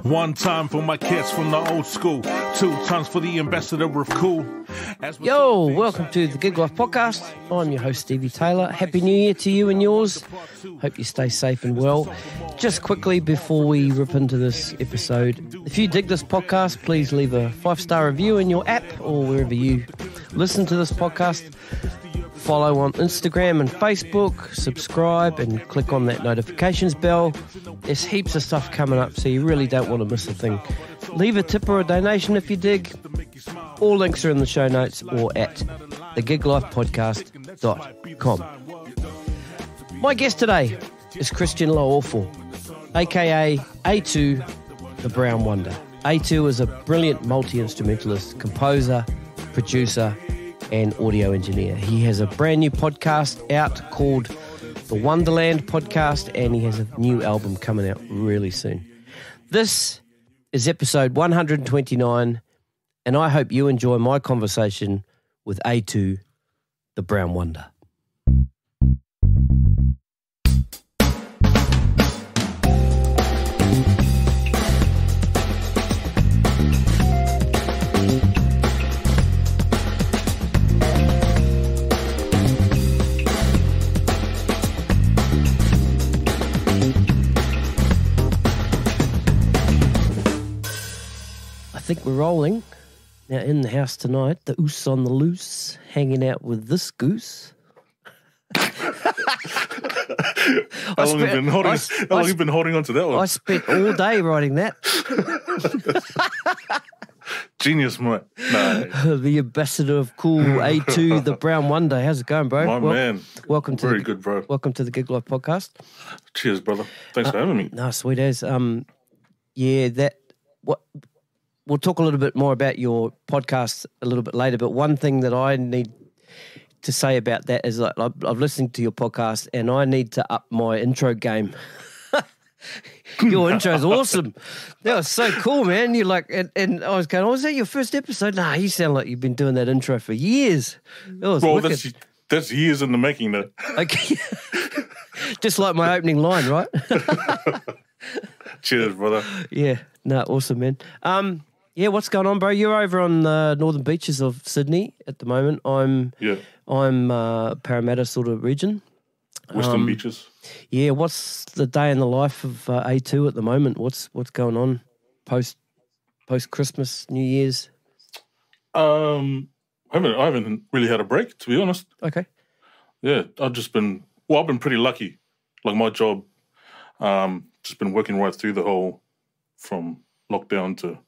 One time for my kids from the old school. 2 times for the ambassador of cool. Yo, welcome to the Gig Life Podcast. I'm your host, Stevie Taylor. Happy New Year to you and yours. Hope you stay safe and well. Just quickly before we rip into this episode, if you dig this podcast, please leave a 5-star review in your app or wherever you listen to this podcast. Follow on Instagram and Facebook, subscribe and click on that notifications bell. There's heaps of stuff coming up, so you really don't want to miss a thing. Leave a tip or a donation if you dig. All links are in the show notes or at thegiglifepodcast.com. My guest today is Christian Lauofo, aka A2, the Brown Wunda. A2 is a brilliant multi-instrumentalist, composer, producer, and audio engineer. He has a brand new podcast out called the Wundaland Podcast, and he has a new album coming out really soon. This is episode 129, and I hope you enjoy my conversation with A2, the Brown Wunda. I think we're rolling. Now in the house tonight, the oos on the loose, hanging out with this goose. How long have you been holding on to that one? I spent all day writing that. Genius, mate. No. The ambassador of cool, A2, the Brown Wunda. How's it going, bro? Man. Welcome to Very good, bro. Welcome to the Gig Life Podcast. Cheers, brother. Thanks for having me. No, sweet as. We'll talk a little bit more about your podcast a little bit later, but one thing that I need to say about that is like I've listened to your podcast and I need to up my intro game. Your intro's awesome. That was so cool, man. You're like, and I was going, was that your first episode? Nah, you sound like you've been doing that intro for years. That's years in the making, though. Okay. Just like my opening line, right? Cheers, brother. Yeah, no, awesome, man. Yeah, what's going on, bro? You're over on the northern beaches of Sydney at the moment. I'm Parramatta sort of region. Western beaches. Yeah, what's the day in the life of A2 at the moment? What's going on post Christmas, New Year's? I haven't really had a break, to be honest. Okay. Yeah, I've been pretty lucky. Like my job, just been working right through the whole from lockdown to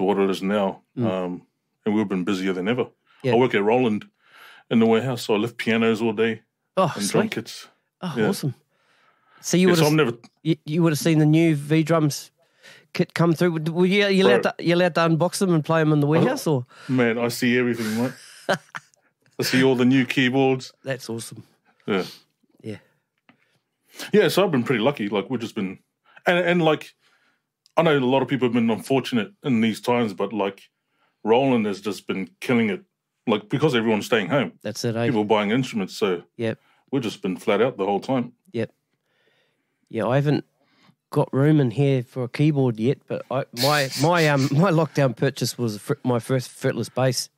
what it is now. And we've been busier than ever. Yeah. I work at Roland in the warehouse, so I lift pianos all day and drum kits. Oh, yeah. Awesome. So you would have seen the new V-Drums kit come through. Were you allowed to unbox them and play them in the warehouse? Or man, I see everything, mate. I see all the new keyboards. That's awesome. Yeah. Yeah. Yeah, so I've been pretty lucky. Like we've just been and like I know a lot of people have been unfortunate in these times, but like Roland has just been killing it. Like because everyone's staying home. That's it, People buying instruments, so we've just been flat out the whole time. Yep. Yeah, I haven't got room in here for a keyboard yet, but my lockdown purchase was my first fretless bass.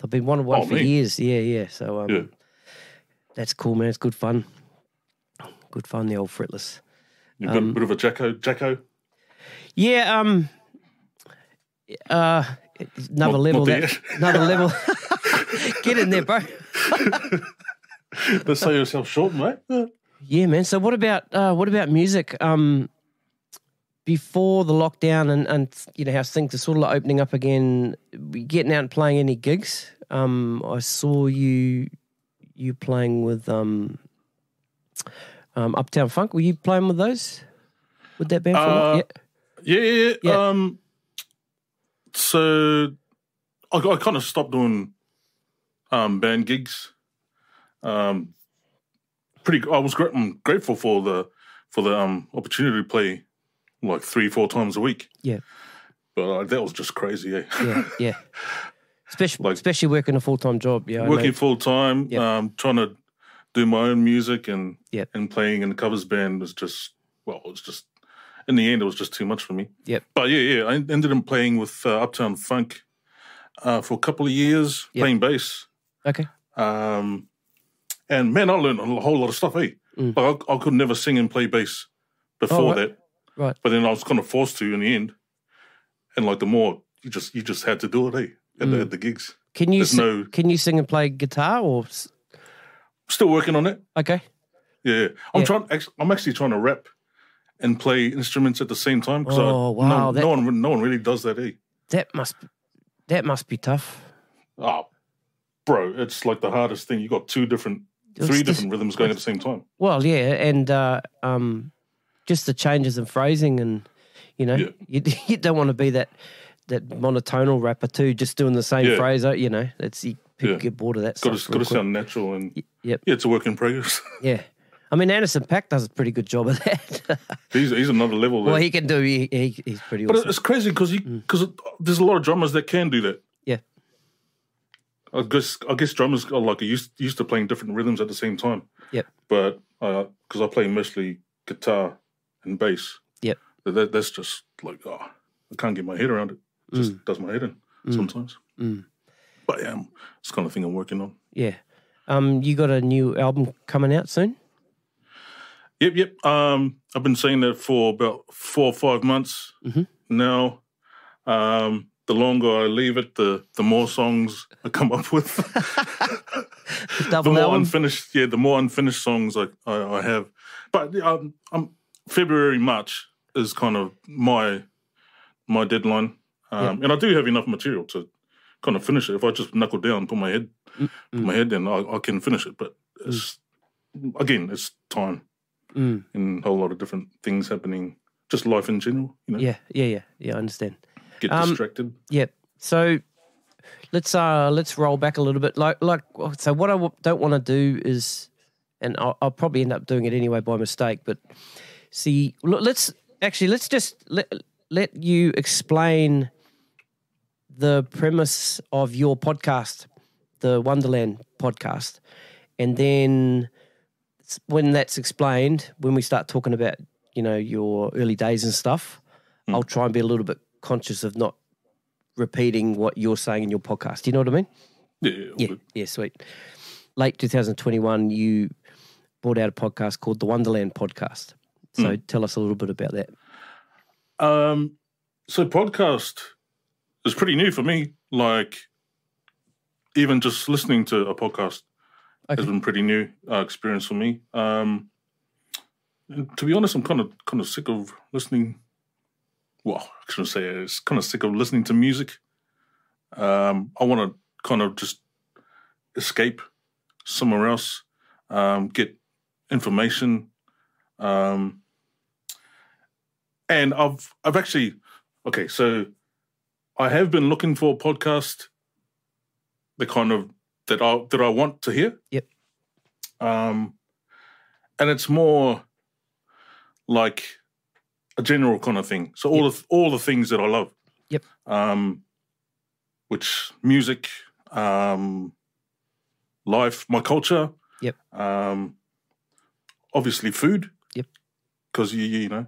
I've been wanting one for years. Yeah. So that's cool, man. It's good fun. Good fun, the old fretless. You've got a bit of a Jacko? Yeah, another level. Get in there, bro. Don't sell yourself short, mate. Yeah, man. So what about music? Before the lockdown and you know how things are sort of like opening up again, getting out and playing any gigs? I saw you playing with Uptown Funk. Were you playing with those? With that band for a while? Yeah. So I kind of stopped doing band gigs. I'm grateful for the opportunity to play like 3-4 times a week. Yeah, but that was just crazy. Yeah. Especially working a full-time job. Yeah, working full-time, trying to do my own music and playing in the covers band was just in the end, it was just too much for me. Yep. But yeah, I ended up playing with Uptown Funk for a couple of years, playing bass. Okay. And man, I learned a whole lot of stuff, eh? Like I could never sing and play bass before that. Right. But then I was kind of forced to in the end. And like the more, you just had to do it, eh? At the gigs. Can you sing and play guitar or? Still working on it. Okay. Yeah. I'm actually trying to rap and play instruments at the same time. Oh, wow. No one really does that, eh? That must be tough. Oh, bro, it's like the hardest thing. You got three different rhythms going at the same time. Well, yeah, and just the changes in phrasing, and you don't want to be that monotonal rapper too, just doing the same phrase. You know, people get bored of that. Got to sound natural, and it's a work in progress. Yeah. I mean, Anderson .Paak does a pretty good job of that. he's another level there. Well, he can do. He's pretty awesome. But it's crazy because there's a lot of drummers that can do that. Yeah. I guess drummers are like used to playing different rhythms at the same time. Yep. But because I play mostly guitar and bass. Yep. That's just like I can't get my head around it. It just does my head in sometimes. But yeah, it's the kind of thing I'm working on. Yeah. You got a new album coming out soon? Yep. I've been saying that for about 4 or 5 months now. The longer I leave it, the more songs I come up with. The more unfinished songs I have. But February, March is kind of my deadline. And I do have enough material to kind of finish it. If I just knuckle down, put my head in, I can finish it. But it's time. And a whole lot of different things happening, just life in general, you know. Yeah. I understand. Get distracted. Yep. So let's roll back a little bit. So what I don't want to do is, and I'll probably end up doing it anyway by mistake. But see, let's just let you explain the premise of your podcast, the Wundaland Podcast, and then when that's explained, when we start talking about, your early days and stuff, I'll try and be a little bit conscious of not repeating what you're saying in your podcast. Do you know what I mean? Yeah, sweet. Late 2021, you brought out a podcast called the Wundaland Podcast. So tell us a little bit about that. So podcast is pretty new for me. Like, even just listening to a podcast has been pretty new experience for me. And to be honest, I'm kind of sick of listening. Well, I shouldn't say it. It's kind of sick of listening to music. I want to kind of just escape somewhere else, get information, and I've actually so I have been looking for a podcast that I want to hear. Yep. And it's more like a general kind of thing. So all the things that I love. Yep. Which music, life, my culture. Yep. Obviously food. Yep. Because you know.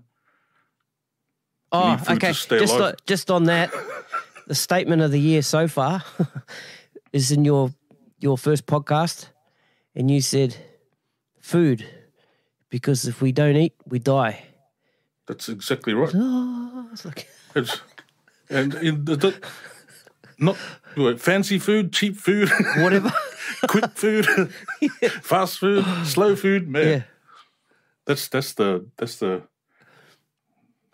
Oh, you need food okay. to stay alive. Just on that, the statement of the year so far is in your first podcast, and you said, "Food, because if we don't eat, we die." That's exactly right. Oh, it's like not fancy food, cheap food, whatever, quick food, fast food, slow food. Man, yeah. That's the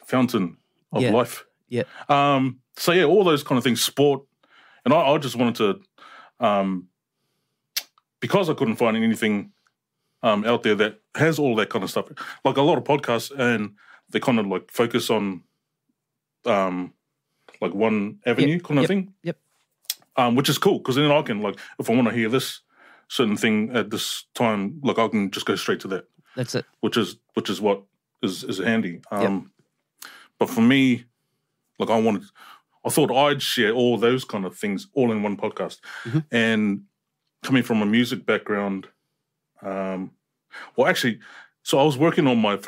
fountain of life. Yeah. So yeah, all those kind of things, sport, and I just wanted to, because I couldn't find anything out there that has all that kind of stuff. Like a lot of podcasts, and they kind of like focus on like one avenue kind of thing. Yep. Which is cool, because then I can, like, if I want to hear this certain thing at this time, like I can just go straight to that. That's it. Which is what is handy. But for me, like I thought I'd share all those kind of things all in one podcast. Mm-hmm. And coming from a music background, well, actually, so I was working on my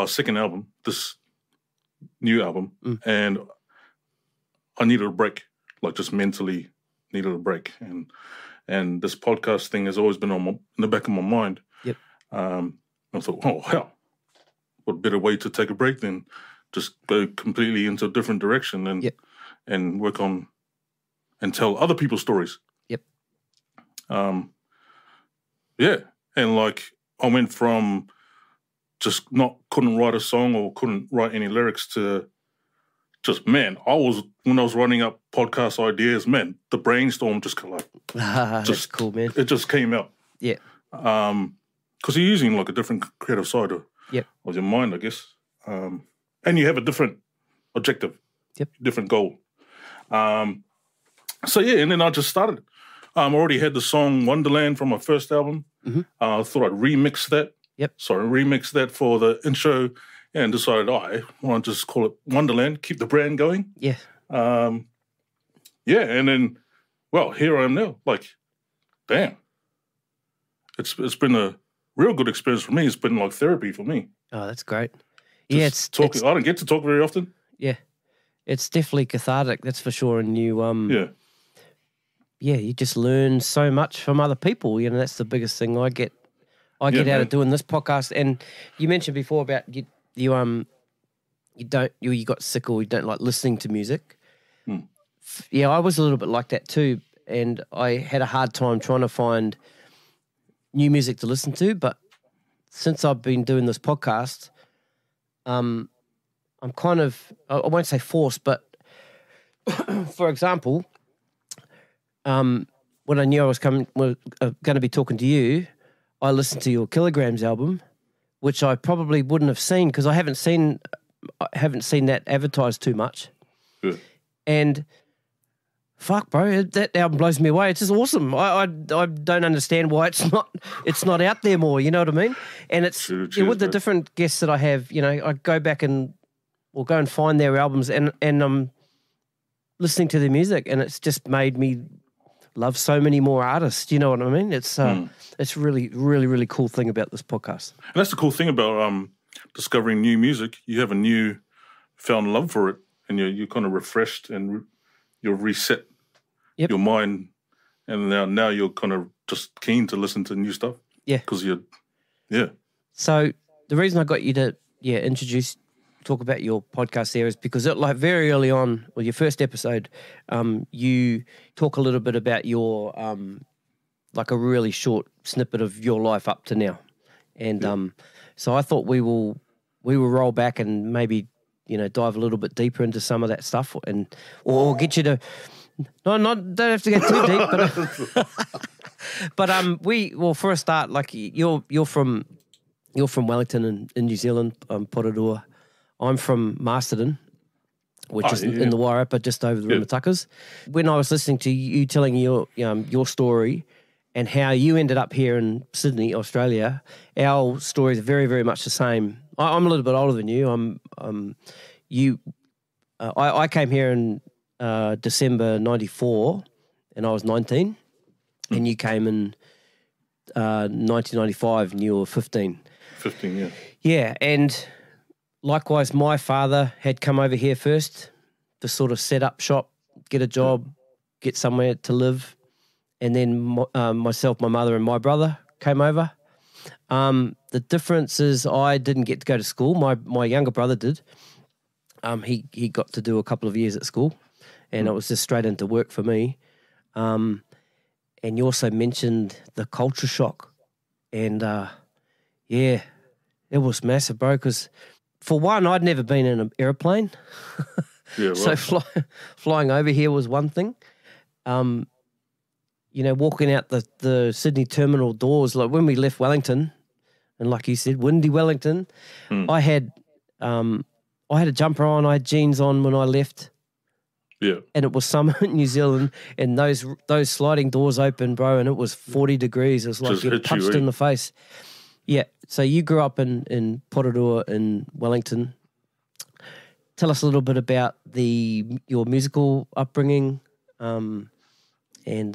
second album this new album, and I needed a break, like just mentally needed a break, and this podcast thing has always been in the back of my mind. Yep. I thought, oh hell, what better way to take a break than just go completely into a different direction and work on and tell other people's stories. Yep. Yeah, and like I went from just couldn't write a song or couldn't write any lyrics to just, man, when I was running up podcast ideas, man, the brainstorm just kind of like, that's cool, man. It just came out. Yeah. Because you're using like a different creative side of your mind, I guess. And you have a different objective, different goal. So yeah, and then I just started. I already had the song Wundaland from my first album. I thought I'd remix that. So I remixed that for the intro and decided I want to just call it Wundaland, keep the brand going. Yeah. And then, well, here I am now. Like, damn. It's been a real good experience for me. It's been like therapy for me. Oh, that's great. Just talking. I don't get to talk very often. Yeah. It's definitely cathartic, that's for sure. And you, you just learn so much from other people. You know, that's the biggest thing I get out of doing this podcast. And you mentioned before about you got sick or you don't like listening to music. Yeah, I was a little bit like that too, and I had a hard time trying to find new music to listen to. But since I've been doing this podcast, I'm kind of, I won't say forced, but for example, when I knew I was going to be talking to you, I listened to your Kilograms album, which I probably wouldn't have seen because I haven't seen that advertised too much. Good. And fuck, bro, that album blows me away. It's just awesome. I don't understand why it's not out there more. You know what I mean? And it's with the different guests that I have. You know, I go back and go and find their albums, and I'm listening to their music, and it's just made me love so many more artists. You know what I mean? It's really, really, really cool thing about this podcast. And that's the cool thing about discovering new music. You have a new found love for it, and you're kind of refreshed and you're reset your mind, and now you're kind of just keen to listen to new stuff. Yeah, because So the reason I got you to talk about your podcast there is because like very early on, or your first episode, you talk a little bit about your like a really short snippet of your life up to now, and so I thought we will roll back and maybe dive a little bit deeper into some of that stuff, or get you to don't have to get too deep, but for a start, like you're from Wellington in New Zealand, Porirua. I'm from Masterton, which is in the Wairarapa, just over the Rimatukas. When I was listening to you telling your story and how you ended up here in Sydney, Australia, our stories are very, very much the same. I'm a little bit older than you. I came here in December '94, and I was 19, and you came in 1995, and you were 15. 15, yeah. Yeah, and likewise, my father had come over here first to sort of set up shop, get a job, get somewhere to live, and then myself, my mother, and my brother came over. The difference is I didn't get to go to school. My younger brother did. He got to do a couple of years at school, and it was just straight into work for me. And you also mentioned the culture shock, and it was massive, bro, because for one, I'd never been in an airplane. Yeah, right. So flying over here was one thing. Walking out the Sydney terminal doors, like when we left Wellington, and like you said, windy Wellington, I had a jumper on, I had jeans on when I left. Yeah. And it was summer in New Zealand, and those sliding doors open, bro, and it was 40 degrees. It was like you're punched in the face. Yeah. So you grew up in Porirua in Wellington. Tell us a little bit about your musical upbringing, and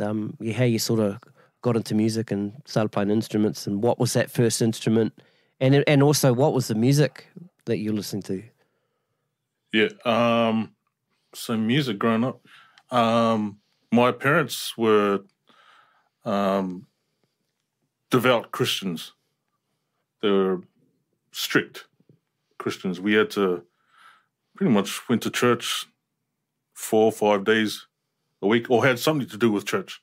how you sort of got into music and started playing instruments, and what was that first instrument, and also what was the music that you're listening to? Yeah. So music growing up. My parents were devout Christians. They were strict Christians. We had to pretty much went to church 4 or 5 days a week, or had something to do with church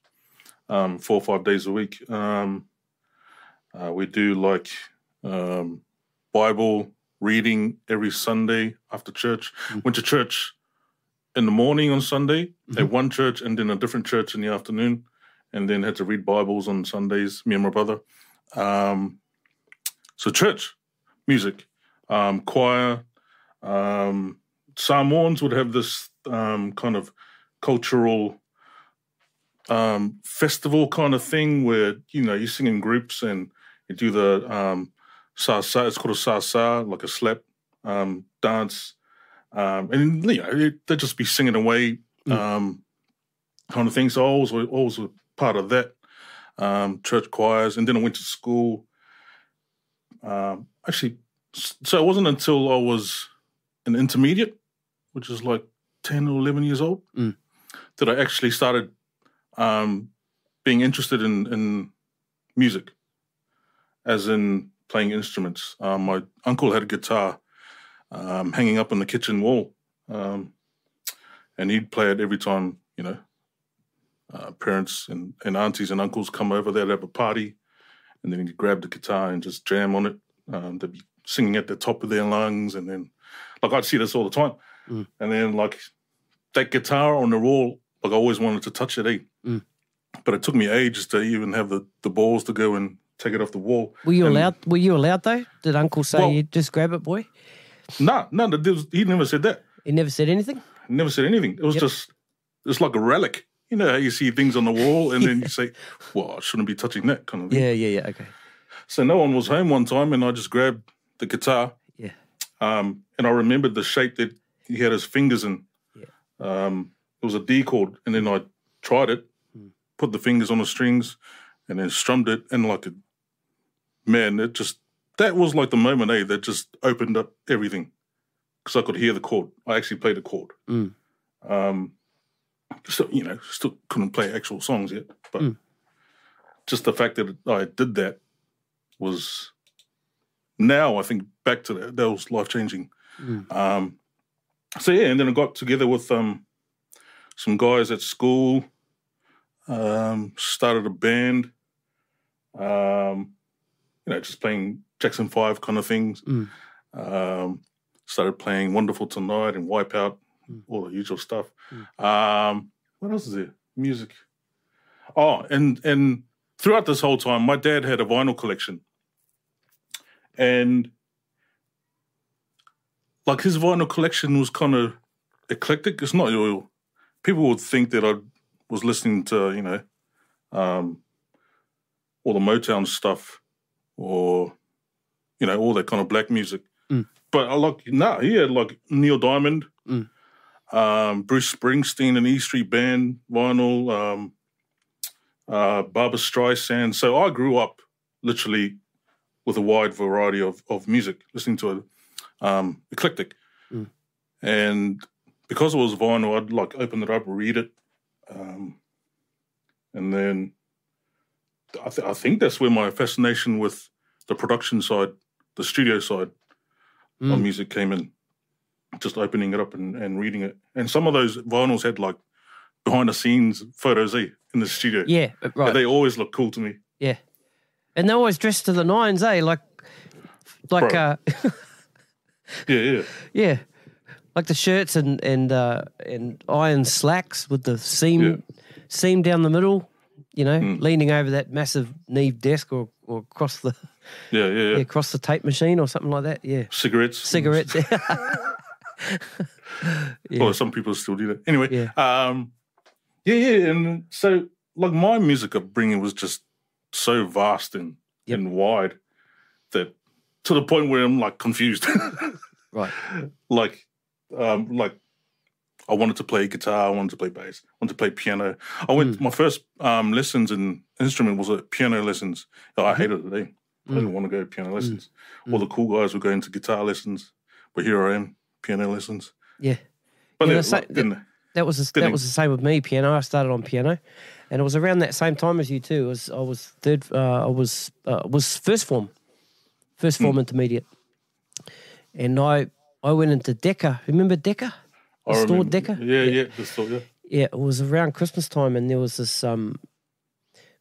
4 or 5 days a week. We do like Bible reading every Sunday after church. Went to church in the morning on Sunday at one church and then a different church in the afternoon, and then had to read Bibles on Sundays, me and my brother. So church, music, choir. Samoans would have this kind of cultural festival kind of thing where, you sing in groups and you do the sa-sa, it's called a sa-sa, like a slap dance. And, they'd just be singing away kind of thing. So I always was part of that, church choirs. And then I went to school. Actually, so it wasn't until I was an intermediate, which is like 10 or 11 years old, that I actually started being interested in music, as in playing instruments. My uncle had a guitar hanging up on the kitchen wall, and he'd play it every time, parents and aunties and uncles come over. They'd have a party, and then he'd grab the guitar and just jam on it. They'd be singing at the top of their lungs, and then, I'd see this all the time. And then, that guitar on the wall, I always wanted to touch it, But it took me ages to even have the balls to go and take it off the wall. Were you allowed, though? Did Uncle say, you just grab it, boy? No, he never said that. He never said anything? He never said anything. It was it's like a relic. You know how you see things on the wall and then you say, well, I shouldn't be touching that kind of thing. Yeah, okay. So no one was home one time and I just grabbed the guitar. Yeah. And I remembered the shape that he had his fingers in. Yeah. It was a D chord, and then I tried it, put the fingers on the strings, and then strummed it, and that was like the moment, that just opened up everything, because I could hear the chord. I actually played a chord. So, still couldn't play actual songs yet, but just the fact that I did that was, now I think back to that was life-changing. So, and then I got together with some guys at school, started a band, just playing Jackson 5 kind of things. Started playing Wonderful Tonight and Wipeout, all the usual stuff. What else is there? Music. Oh, and throughout this whole time, my dad had a vinyl collection. And his vinyl collection was kind of eclectic. It's not your... People would think that I was listening to, all the Motown stuff or, all that kind of black music. But he had Neil Diamond, Bruce Springsteen and E Street Band vinyl, Barbra Streisand. So I grew up literally with a wide variety of music, listening to eclectic. And because it was vinyl, I'd open it up, read it. And then I think that's where my fascination with the production side, the studio side of music came in. Just opening it up and reading it. And some of those vinyls had behind-the-scenes photos in the studio. Yeah, right. And they always look cool to me. Yeah. And they're always dressed to the nines, Yeah. Yeah. Like the shirts and iron slacks with the seam down the middle, leaning over that massive Neve desk or across the across the tape machine or something like that. Yeah, cigarettes. Yeah. Well, some people still do that. Anyway, and so my music upbringing was just so vast and wide that to the point where I'm confused. Right. I wanted to play guitar, I wanted to play bass, I wanted to play piano. My first lessons in instrument was at piano lessons. I hated it. I didn't want to go to piano lessons. All the cool guys were going to guitar lessons, but here I am, piano lessons. Yeah. But Yeah, that was the same with me. Piano. I started on piano, and it was around that same time as you too. I was first form intermediate, and I went into Decca. Remember Decca? The store Decca. Yeah, the store. Yeah. Yeah, it was around Christmas time, and there was this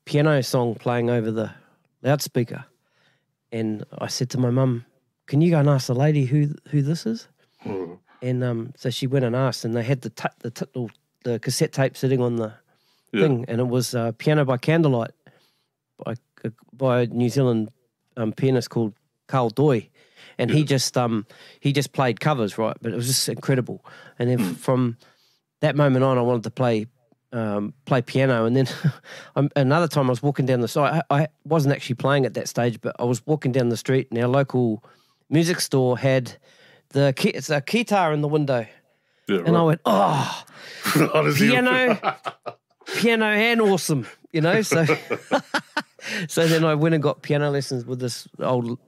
piano song playing over the loudspeaker, and I said to my mum, "Can you go and ask the lady who this is?" And so she went and asked, and they had the cassette tape sitting on the thing, and it was Piano by Candlelight by a New Zealand pianist called Carl Doy, and he just played covers, right? But it was just incredible. And then from that moment on, I wanted to play piano. And then another time I was walking down the street. I wasn't actually playing at that stage, but I was walking down the street, and our local music store had the guitar in the window. Yeah, and I went, oh, piano and awesome, so so then I went and got piano lessons with this old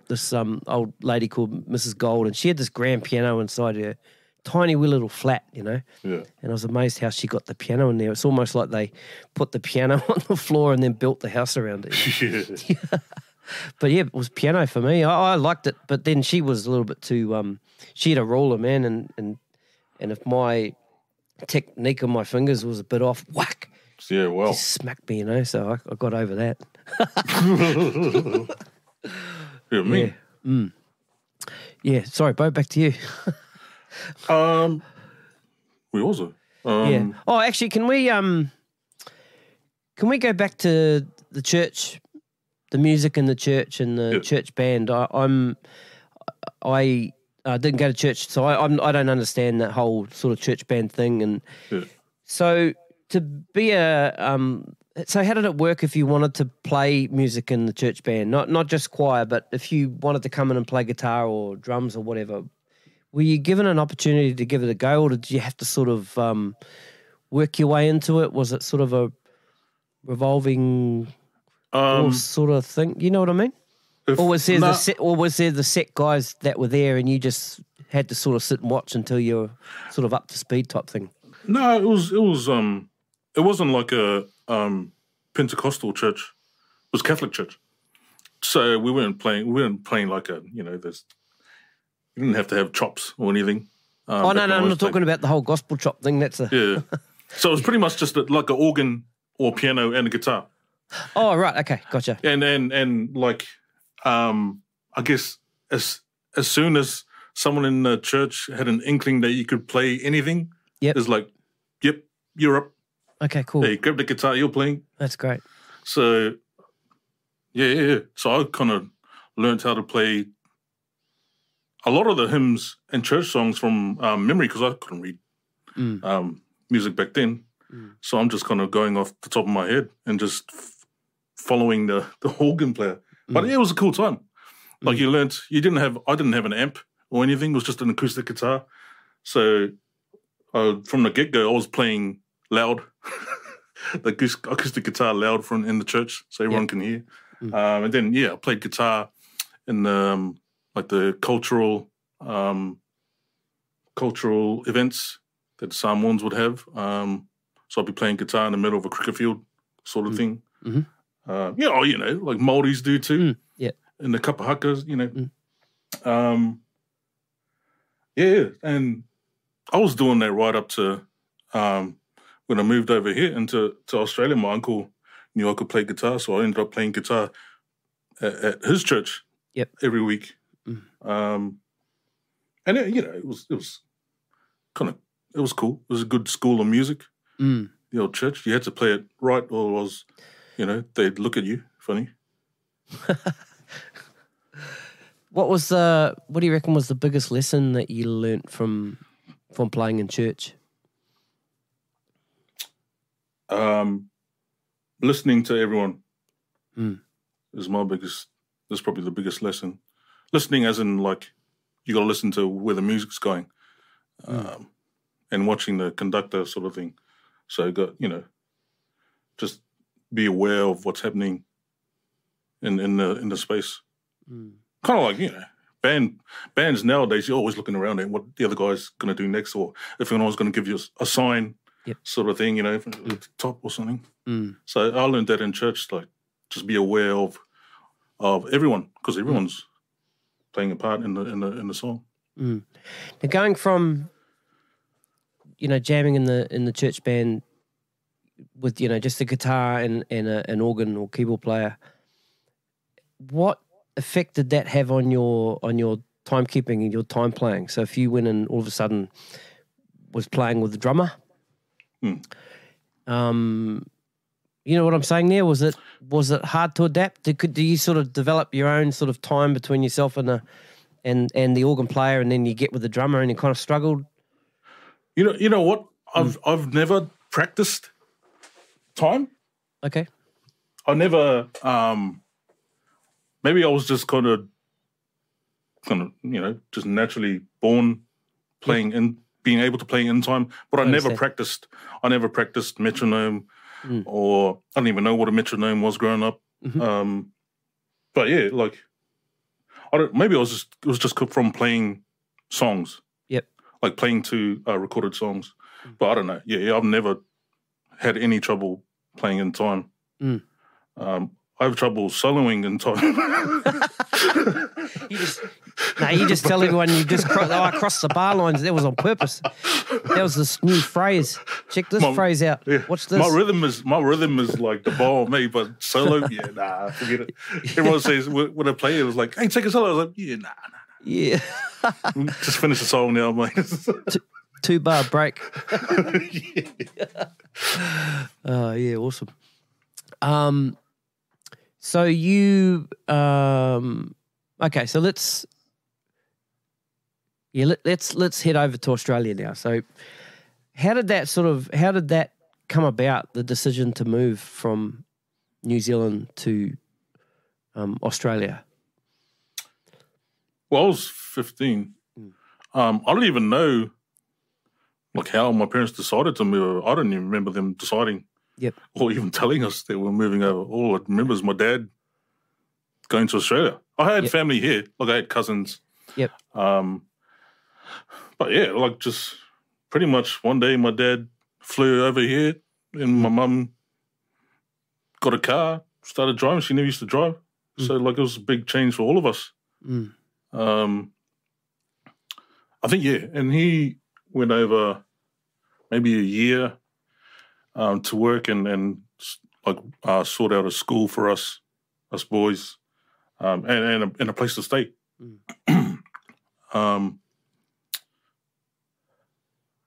lady called Mrs. Gold, and she had this grand piano inside her, tiny wee little flat, Yeah. And I was amazed how she got the piano in there. It's almost like they put the piano on the floor and then built the house around it. Yeah. But yeah, it was piano for me. I liked it, but then she was a little bit too. She had a ruler, man, and if my technique on my fingers was a bit off, whack. Yeah, well, she smacked me, So I got over that. Yeah, me. Yeah. Yeah. Sorry, Bo. Back to you. We also. Yeah. Oh, actually, can we go back to the church? The music in the church and the church band. I didn't go to church, so I don't understand that whole sort of church band thing. And so to be so how did it work if you wanted to play music in the church band? Not just choir, but if you wanted to come in and play guitar or drums or whatever, were you given an opportunity to give it a go, or did you have to sort of work your way into it? Was it sort of a revolving sort of thing, you know what I mean? Or was there the set guys that were there, and you just had to sort of sit and watch until you were sort of up to speed type thing? No, it wasn't like a Pentecostal church. It was Catholic church. So we weren't playing like a you didn't have to have chops or anything. No, I'm not talking about the whole gospel chop thing. That's yeah. So it was pretty much just like an organ or piano and a guitar. Oh, right. Okay. Gotcha. And like, I guess as soon as someone in the church had an inkling that you could play anything, it's like, yep, you're up. Okay, cool. Hey, grab the guitar, you're playing. That's great. So, yeah. So I kind of learned how to play a lot of the hymns and church songs from memory, because I couldn't read music back then. So I'm just kind of going off the top of my head and just following the organ player. But it was a cool time. Like I didn't have an amp or anything. It was just an acoustic guitar. So from the get-go, I was playing loud, the acoustic guitar loud in the church so everyone can hear. And then, I played guitar in like the cultural events that the Samoans would have. So I'd be playing guitar in the middle of a cricket field sort of thing. Like Māoris do too. In the kapahakas, and I was doing that right up to when I moved over here to Australia. My uncle knew I could play guitar, so I ended up playing guitar at his church every week. And it was cool. It was a good school of music. The old church, you had to play it right, or they'd look at you funny. What do you reckon was the biggest lesson that you learnt from playing in church? Listening to everyone is that's probably the biggest lesson. Listening as in, like, you got to listen to where the music's going, and watching the conductor sort of thing. So you got, just be aware of what's happening in the space. Kind of like, bands nowadays, you're always looking around at what the other guy's going to do next, or if anyone's going to give you a sign, sort of thing, at the top or something. So I learned that in church, like just be aware of everyone, because everyone's playing a part in the song. Now, going from jamming in the church band with just a guitar and an organ or keyboard player, what effect did that have on your timekeeping and your time playing? So if you went and all of a sudden was playing with the drummer, you know what I'm saying there? Was it hard to adapt? Do you sort of develop your own sort of time between yourself and the organ player, and then you get with the drummer and you kind of struggled? You know what? I've never practiced time. Okay. I never. Maybe I was just kind of, just naturally born playing in, being able to play in time. But I never practiced. I never practiced metronome, or I don't even know what a metronome was growing up. But yeah, like maybe it was just from playing songs. Yep. Like playing to recorded songs. But I don't know. Yeah, I've never had any trouble playing in time. I have trouble soloing in time. you just tell everyone you just crossed the bar lines. That was on purpose. That was this new phrase. Check this phrase out. Yeah. Watch this. My rhythm is like the ball of me, but solo, forget it. Everyone says when I play it was like, hey, take a solo. I was like, nah. Yeah. Just finish the song now, mate. 2-bar break. Oh yeah, awesome. So you okay? So let's head over to Australia now. So how did that come about? The decision to move from New Zealand to Australia. Well, I was 15. I don't even know like how my parents decided to move. I don't even remember them deciding. Yep. Or even telling us that we're moving over. All I remember is my dad going to Australia. I had family here. Like I had cousins. Yep. But yeah, like just pretty much one day my dad flew over here and my mum got a car, started driving. She never used to drive. So like it was a big change for all of us. I think, and he went over maybe a year to work and sort out a school for us boys, and a place to stay.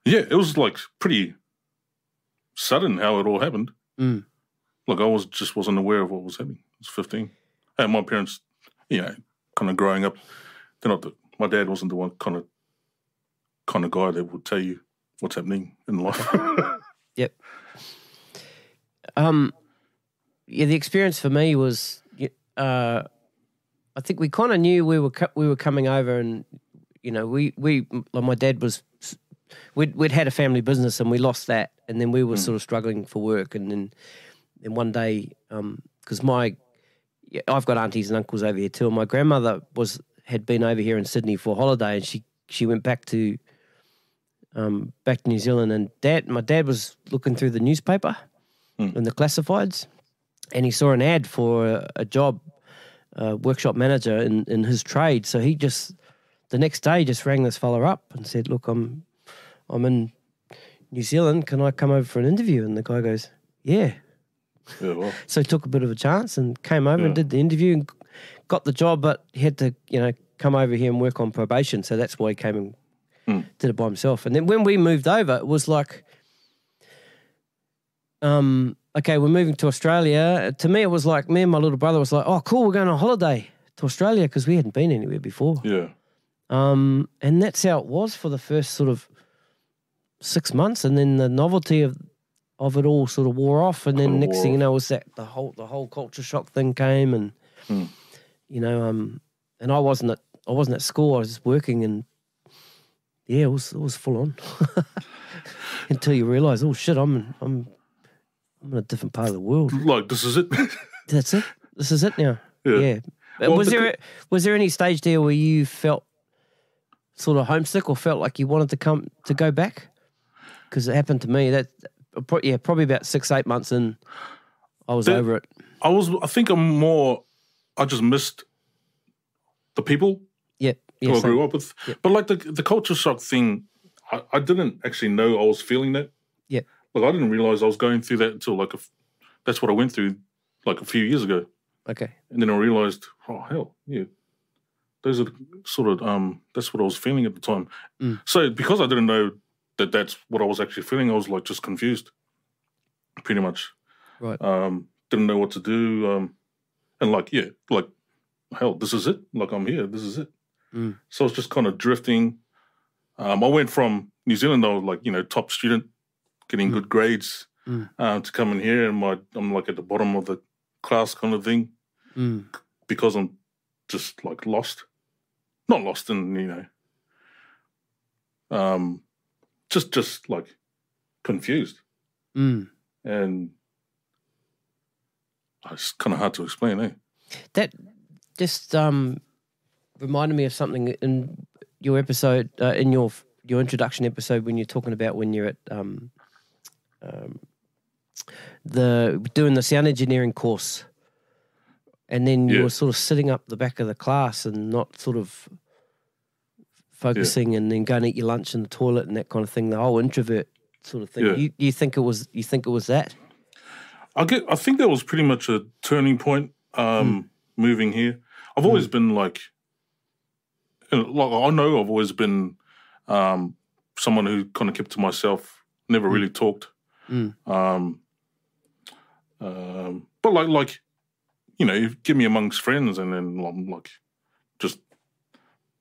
It was like pretty sudden how it all happened. Like I wasn't aware of what was happening. I was 15, and my parents, kind of growing up, my dad wasn't the one kind of guy that would tell you what's happening in life. Yep. The experience for me was, I think we kind of knew we were coming over, and my dad was, we'd had a family business and we lost that, and then we were sort of struggling for work, and then one day, because I've got aunties and uncles over here too, and my grandmother had been over here in Sydney for a holiday, and she went back to New Zealand, and my dad was looking through the newspaper and the classifieds, and he saw an ad for a job, workshop manager in his trade. So he the next day just rang this fella up and said, look, I'm in New Zealand, can I come over for an interview? And the guy goes, yeah. Well. So he took a bit of a chance and came over and did the interview and got the job, but he had to, come over here and work on probation. So that's why he came and did it by himself. And then when we moved over, it was like, okay, we're moving to Australia. To me, it was like me and my little brother was like, oh, cool, we're going on holiday to Australia because we hadn't been anywhere before. Yeah. And that's how it was for the first sort of 6 months, and then the novelty of it all sort of wore off, and then next thing you know was that the whole culture shock thing came, and and I wasn't at school, I was just working, and it was full on until you realise, oh shit, I'm in a different part of the world. Like this is it. That's it. This is it now. Yeah. Well, was there any stage there where you felt sort of homesick or felt like you wanted to go back? Because it happened to me. Probably about 6-8 months in, I was over it. I think I just missed the people who I grew up with. Yep. But like the culture shock thing, I didn't actually know I was feeling that. Yeah. Like I didn't realize I was going through that until that's what I went through like a few years ago. Okay. And then I realized, oh hell, yeah. Those are sort of that's what I was feeling at the time. So because I didn't know that that's what I was actually feeling, I was like just confused, pretty much. Right. Didn't know what to do. And like hell, this is it. Like I'm here. This is it. So I was just kind of drifting. I went from New Zealand, I was like, top student, getting good grades, to come in here and I'm like at the bottom of the class kind of thing, because I'm just like lost. Not lost in, just like confused. And it's kind of hard to explain, eh? That just reminded me of something in your episode, in your introduction episode, when you're talking about when you're at doing the sound engineering course, and then you were sort of sitting up the back of the class and not sort of focusing, and then going to eat your lunch in the toilet and that kind of thing. The whole introvert sort of thing. Yeah. You think it was that? I think that was pretty much a turning point. Moving here, I've always been like I know I've always been someone who kind of kept to myself, never really talked. But like you get me amongst friends, and then I'm like, just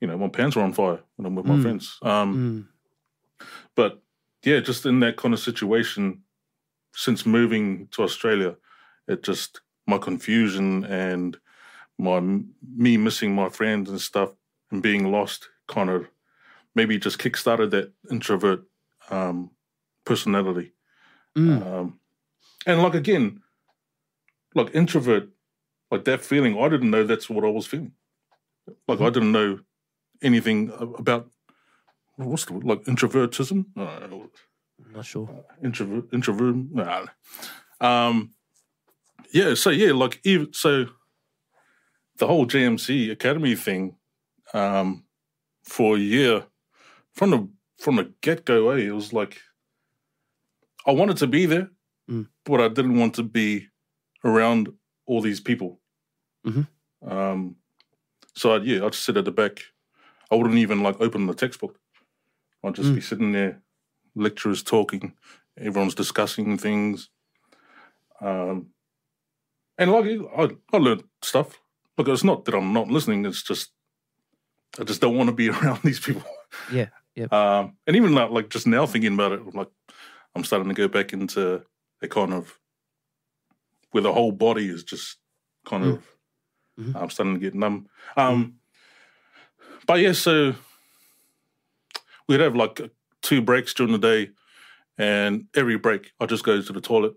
my pants are on fire when I'm with my friends. But yeah, just in that kind of situation, since moving to Australia, it just my confusion and me missing my friends and stuff and being lost kind of maybe just kickstarted that introvert personality. And like again, like introvert, like that feeling, I didn't know that's what I was feeling. Like I didn't know anything about what's the word, like introvertism. I'm not sure. Introvert. No. So the whole JMC Academy thing, for a year, from the get-go, it was like I wanted to be there, but I didn't want to be around all these people. So I'd just sit at the back. I wouldn't even like open the textbook. I'd just be sitting there, lecturers talking, everyone's discussing things. And like I learned stuff. Look, it's not that I'm not listening. It's just I just don't want to be around these people. Yeah. Yeah. And even like just now thinking about it, like I'm starting to go back into a kind of where the whole body is just kind of I'm starting to get numb. But yeah, so we'd have like 2 breaks during the day, and every break I just go to the toilet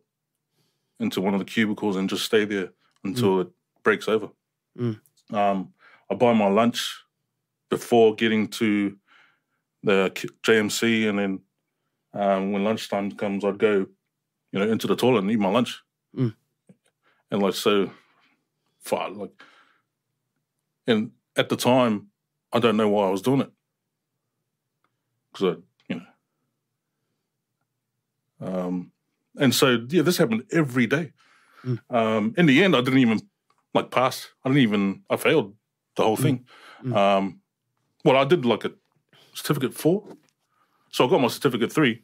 into one of the cubicles and just stay there until it breaks over. I buy my lunch before getting to the JMC, and then when lunchtime comes, I'd go, into the toilet and eat my lunch. And like so, far like, and at the time, I don't know why I was doing it, because and so yeah, this happened every day. In the end, I didn't even like pass. I failed the whole thing. Well, I did like a certificate 4, so I got my certificate 3.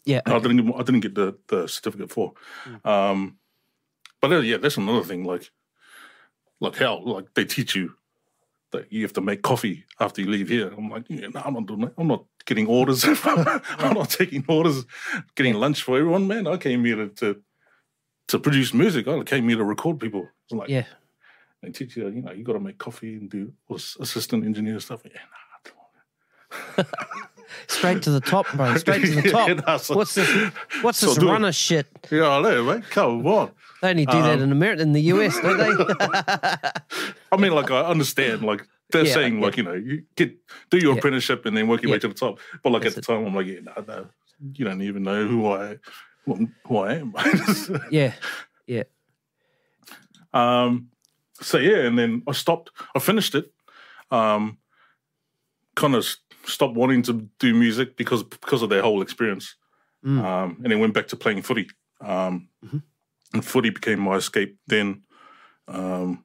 Yeah, okay. I didn't get the certificate 4. But yeah, that's another thing. Like how like they teach you that you have to make coffee after you leave here. I'm like, no, I'm not doing that. I'm not getting orders. I'm not taking orders. Getting lunch for everyone, man. I came here to produce music. I came here to record people. It's like, yeah, they teach you, you got to make coffee and do assistant engineer stuff. Yeah, nah, I don't want that. Straight to the top, bro. Straight to the top. What's this runner shit? Yeah, I know, mate. Come on. They only do that in America, in the US, don't they? I mean, like, I understand, like, they're saying, like, you know, you do your apprenticeship and then work your way to the top. But, like, at the time, I'm like, no, you don't even know who I am. Yeah. So, and then I finished it, kind of stopped wanting to do music because of their whole experience. And then went back to playing footy. And footy became my escape then. And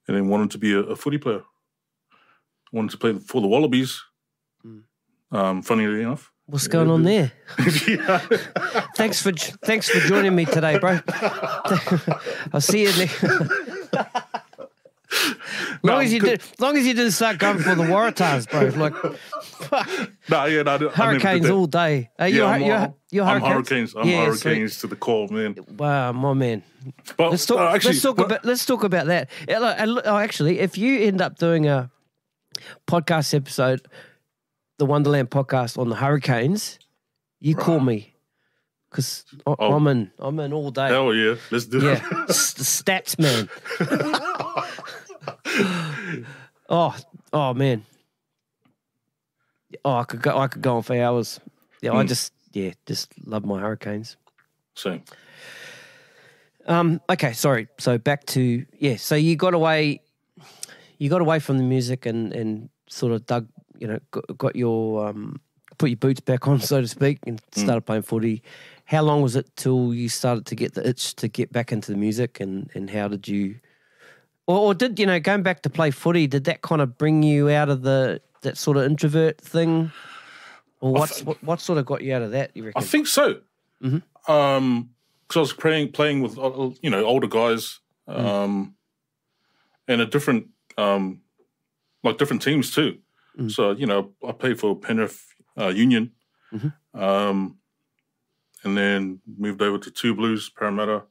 then wanted to be a footy player. Wanted to play for the Wallabies. Funnily enough. What's going on there? Thanks for joining me today, bro. I'll see you next. Long as you didn't start going for the Waratahs, bro. Like, Hurricanes all day. You're Hurricanes. I'm Hurricanes to the core, man. Wow, my man. But let's talk about that. Actually, if you end up doing a podcast episode, the Wundaland Podcast on the Hurricanes, you call me. Because I'm in all day. Hell yeah, let's do it. Yeah, the stats man. Oh man. I could go on for hours. Yeah, I just love my Hurricanes. Same. Okay, sorry. So back to so you got away from the music and sort of got your put your boots back on, so to speak, and started playing footy. How long was it till you started to get the itch to get back into the music, and how did you, or did going back to play footy, did that kind of bring you out of that sort of introvert thing, or what sort of got you out of that, you reckon? I think so. Because I was playing with older guys, and a different different teams too. So I played for Penrith Union, and then moved over to Two Blues, Parramatta,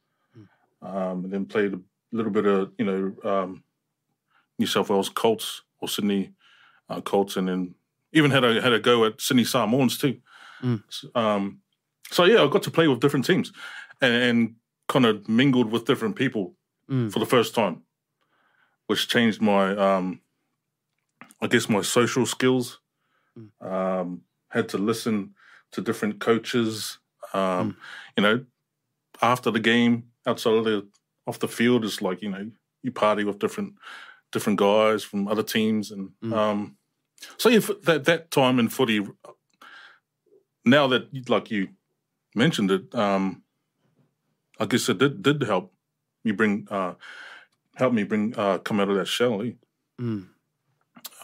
and then played a little bit of New South Wales Colts or Sydney Colts, and then even had a go at Sydney Samoans too. So I got to play with different teams and kind of mingled with different people for the first time, which changed my my social skills. Had to listen to different coaches. After the game, outside off the field, is like you party with different guys from other teams, and that time in footy. Now that you mentioned it, I guess it did help me bring come out of that shell.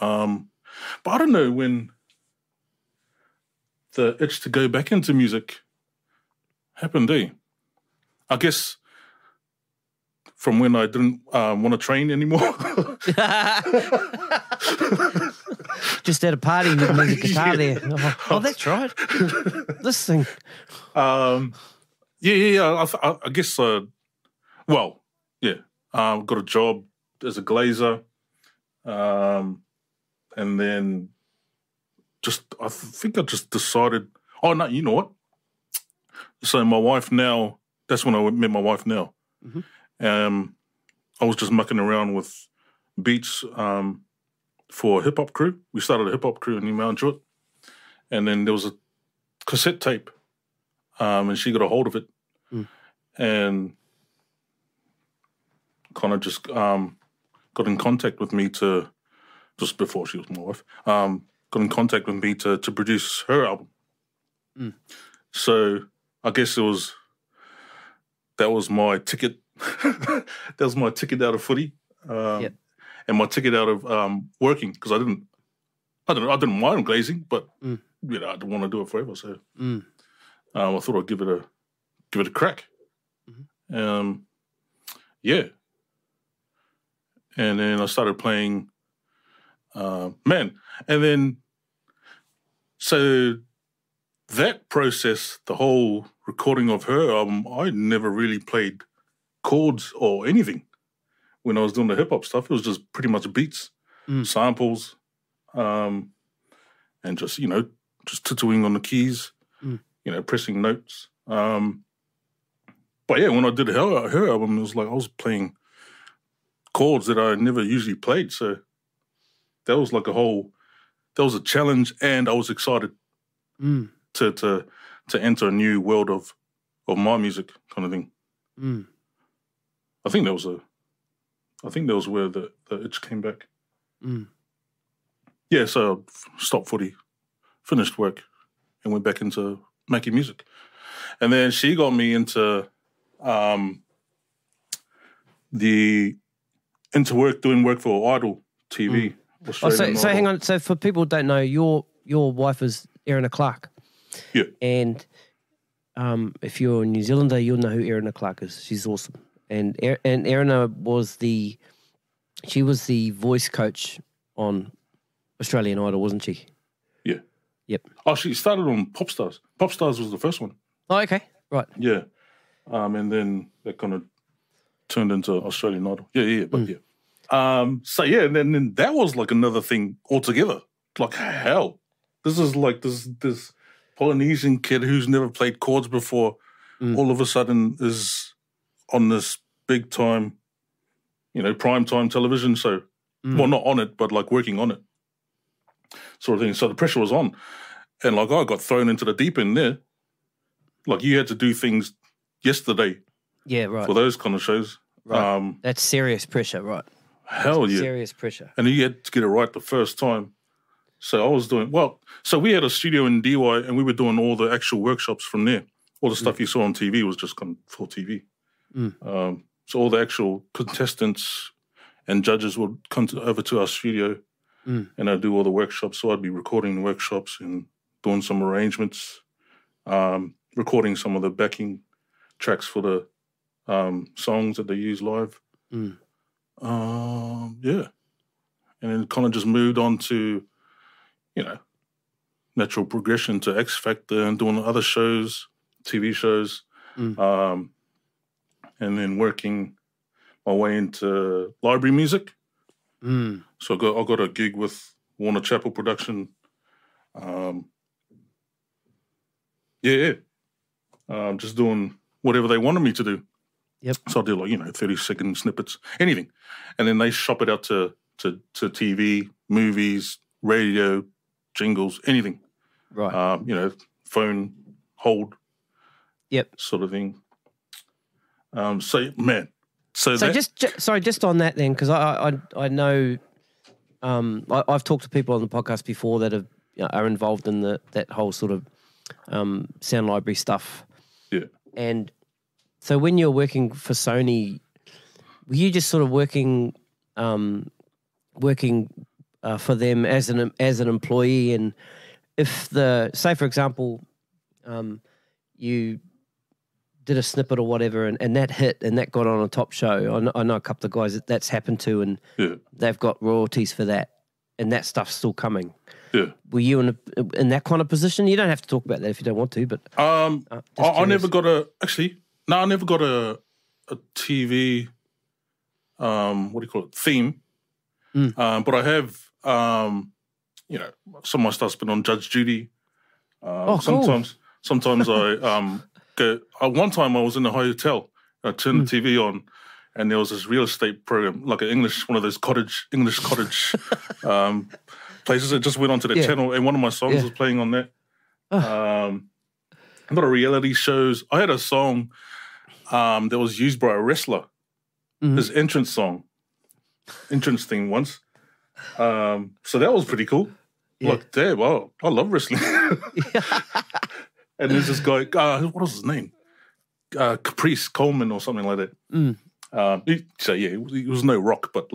But I don't know when the itch to go back into music happened. I guess from when I didn't want to train anymore. Just at a party with a guitar there. Oh, that's right. This thing. I guess. Got a job as a glazer, and then I think I just decided. Oh no, you know what? So my wife now. That's when I met my wife now. I was just mucking around with beats for a hip hop crew. We started a hip hop crew in New Mount Druitt, and then there was a cassette tape, and she got a hold of it, and kind of just got in contact with me to, just before she was my wife, got in contact with me to produce her album. So I guess that was my ticket. That was my ticket out of footy, and my ticket out of working, because I didn't mind glazing, but I didn't want to do it forever. So I thought I'd give it a crack. And then I started playing, and then so that process, the whole recording of her album, I never really played chords or anything when I was doing the hip hop stuff. It was just pretty much beats. samples, and just, just tattooing on the keys, pressing notes. But yeah, when I did her album, it was like I was playing chords that I never usually played. So that was like that was a challenge, and I was excited to enter a new world of my music kind of thing. I think that was where the itch came back. Yeah, so I stopped footy, finished work, and went back into making music. And then she got me into doing work for Idol TV. So hang on. So for people who don't know, your wife is Erina Clark. Yeah. And if you're a New Zealander, you'll know who Erina Clark is. She's awesome. And Erina was the voice coach on Australian Idol, wasn't she? Yeah. Yep. Oh, she started on Popstars. Popstars was the first one. Oh, okay. Right. Yeah. And then that kind of turned into Australian Idol. Yeah, but yeah. So yeah, and then that was like another thing altogether. Like, hell, this is like this Polynesian kid who's never played chords before, all of a sudden is on this big time, prime time television show. Well, not on it, but like working on it, sort of thing. So the pressure was on, and like I got thrown into the deep end there. Like you had to do things yesterday. Yeah, right. For those kind of shows. Right. That's serious pressure, right? Hell yeah. Serious pressure. And you had to get it right the first time. So I was so we had a studio in DY and we were doing all the actual workshops from there. All the stuff you saw on TV was just come for TV. So all the actual contestants and judges would come over to our studio and I'd do all the workshops. So I'd be recording the workshops and doing some arrangements, recording some of the backing tracks for the songs that they use live. Yeah. And then kind of just moved on to, natural progression to X Factor and doing other shows, TV shows, and then working my way into library music. So I got a gig with Warner Chappell Production. Just doing whatever they wanted me to do. Yep. So I do 30-second snippets, anything. And then they shop it out to TV, movies, radio, jingles, anything. Right. Phone, hold. Yep. Sort of thing. So just on that then, because I know I've talked to people on the podcast before that are involved in that whole sort of sound library stuff. Yeah. And so when you're working for Sony, were you just sort of working for them as an employee? And if say for example, you did a snippet or whatever, and that hit and that got on a top show, I know a couple of guys that's happened to, and they've got royalties for that, and that stuff's still coming. Yeah. Were you in that kind of position? You don't have to talk about that if you don't want to, but I never got a TV theme. But I have some of my stuff's been on Judge Judy. Cool. Sometimes I go. One time I was in a hotel. I turned the TV on, and there was this real estate program, like one of those English cottage places that just went onto their channel, and one of my songs was playing on that. A lot of reality shows. I had a song that was used by a wrestler, his entrance thing once. So that was pretty cool. Yeah. Like, damn, wow, I love wrestling. And there's this guy, what was his name? Caprice Coleman or something like that. He was no rock, but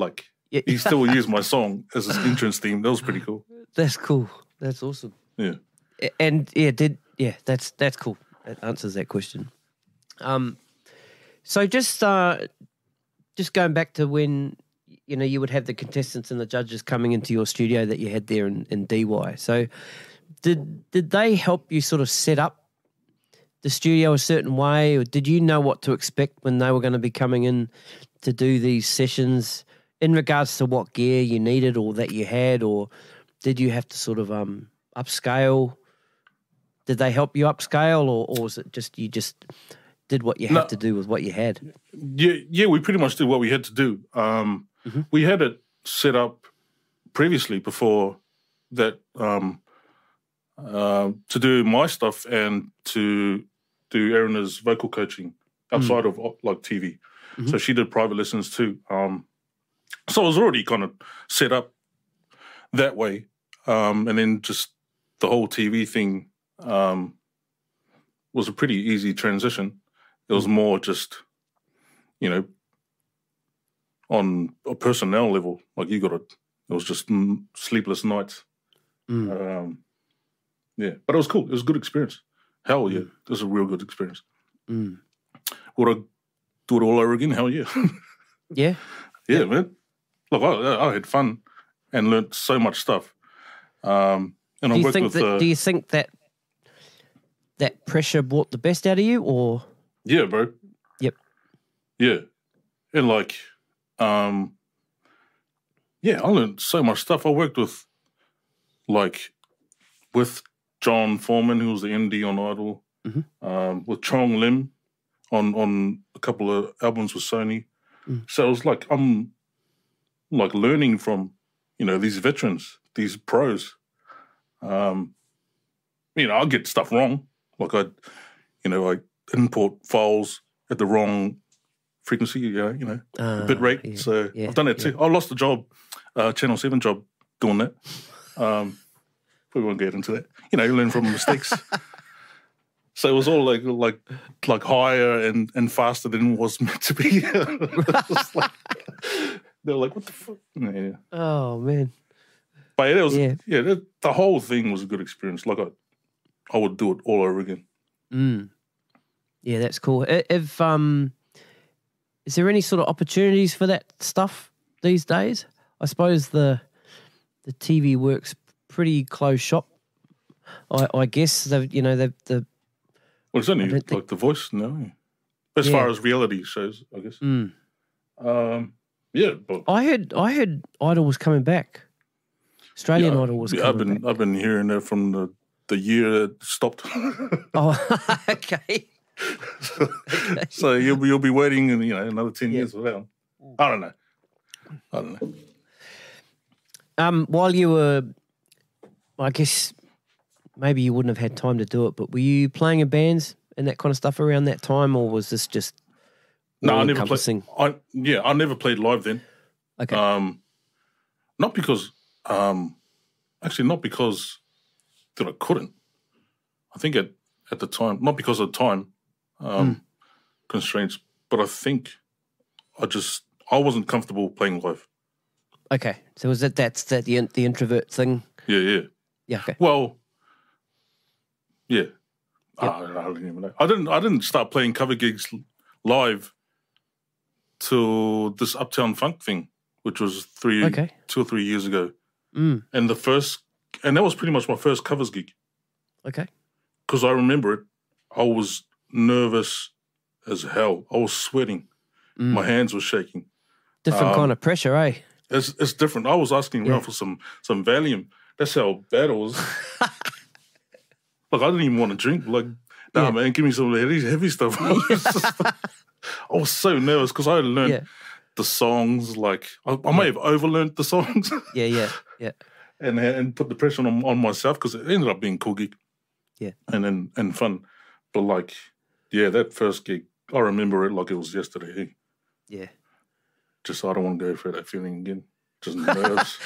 he still used my song as his entrance theme. That was pretty cool. That's cool. That's awesome. Yeah. And that's cool. That answers that question. So just going back to when you would have the contestants and the judges coming into your studio that you had there in DY. So did they help you sort of set up the studio a certain way, or did you know what to expect when they were going to be coming in to do these sessions? in regards to what gear you needed or that you had, or did you have to sort of upscale? Did they help you upscale, or was it just you just did what you had to do with what you had? Yeah, we pretty much did what we had to do. We had it set up previously before that to do my stuff and to do Erina's vocal coaching outside of like TV. So she did private lessons too. So it was already kind of set up that way. And then just the whole TV thing was a pretty easy transition. It was more just, you know, on a personnel level, like you got it. It was just sleepless nights. Yeah, but it was cool. It was a good experience. Hell yeah, it was a real good experience. Would I do it all over again? Hell yeah. Yeah? Yeah, man. Look, I had fun and learnt so much stuff. And do you think that pressure brought the best out of you, or? Yeah, bro. Yep. Yeah. And like, I learned so much stuff. I worked with John Foreman, who was the MD on Idol, with Chong Lim on a couple of albums with Sony. So it was like, I'm like learning from, you know, these veterans, these pros. You know, I'll get stuff wrong. Like I import files at the wrong frequency, bit rate. Yeah, so I've done that too. I lost a job, Channel 7 job, doing that. We won't get into that. You know, you learn from mistakes. So it was all like higher and faster than it was meant to be. They were like, what the fuck? Yeah. Oh, man. But it was, the whole thing was a good experience. Like I would do it all over again. Yeah, that's cool. If is there any sort of opportunities for that stuff these days? I suppose the TV works pretty close shop. I guess they've. Well, it's only like The Voice now. As far as reality shows, I guess. Yeah, but I heard Idol was coming back. Australian Idol was coming back. I've been hearing that from the year it stopped. Oh, okay. So you'll be waiting in another 10 years for that one. I don't know. While you were, I guess maybe you wouldn't have had time to do it, but were you playing in bands and that kind of stuff around that time, or was this just no? I never played. I never played live then. Okay. Not because not because that I couldn't. I think at the time, not because of time constraints, but I think I wasn't comfortable playing live. Okay, so was that's the introvert thing? Yeah. Okay. Well, yeah. Yep. I don't even know. I didn't start playing cover gigs live till this Uptown Funk thing, which was 2 or 3 years ago. And that was pretty much my first covers gig. Okay. Because I remember it, I was nervous as hell. I was sweating. My hands were shaking. Different kind of pressure, eh? It's different. I was asking around for some Valium. That's how bad it was. Like, I didn't even want to drink. Like, man, give me some of the heavy stuff. I was so nervous because I had learned the songs. Like, I may have overlearned the songs. Yeah. And put the pressure on myself because it ended up being a cool gig. Yeah. And fun. But, like, that first gig, I remember it like it was yesterday. Yeah. Just, I don't want to go through that feeling again. Just nerves.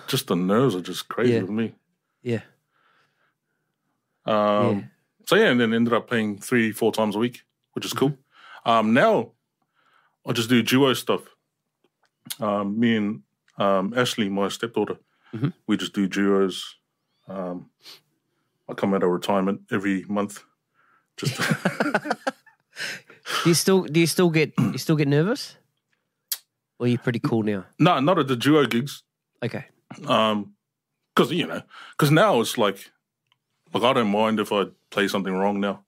Just the nerves are just crazy with me. Yeah. And then ended up playing 3-4 times a week, which is cool. Now I just do duo stuff. Me and Ashley, my stepdaughter, we just do duos. I come out of retirement every month. Just Do you still get nervous? Or are you pretty cool now? No, not at the duo gigs. Okay. Because now it's like I don't mind if I play something wrong now.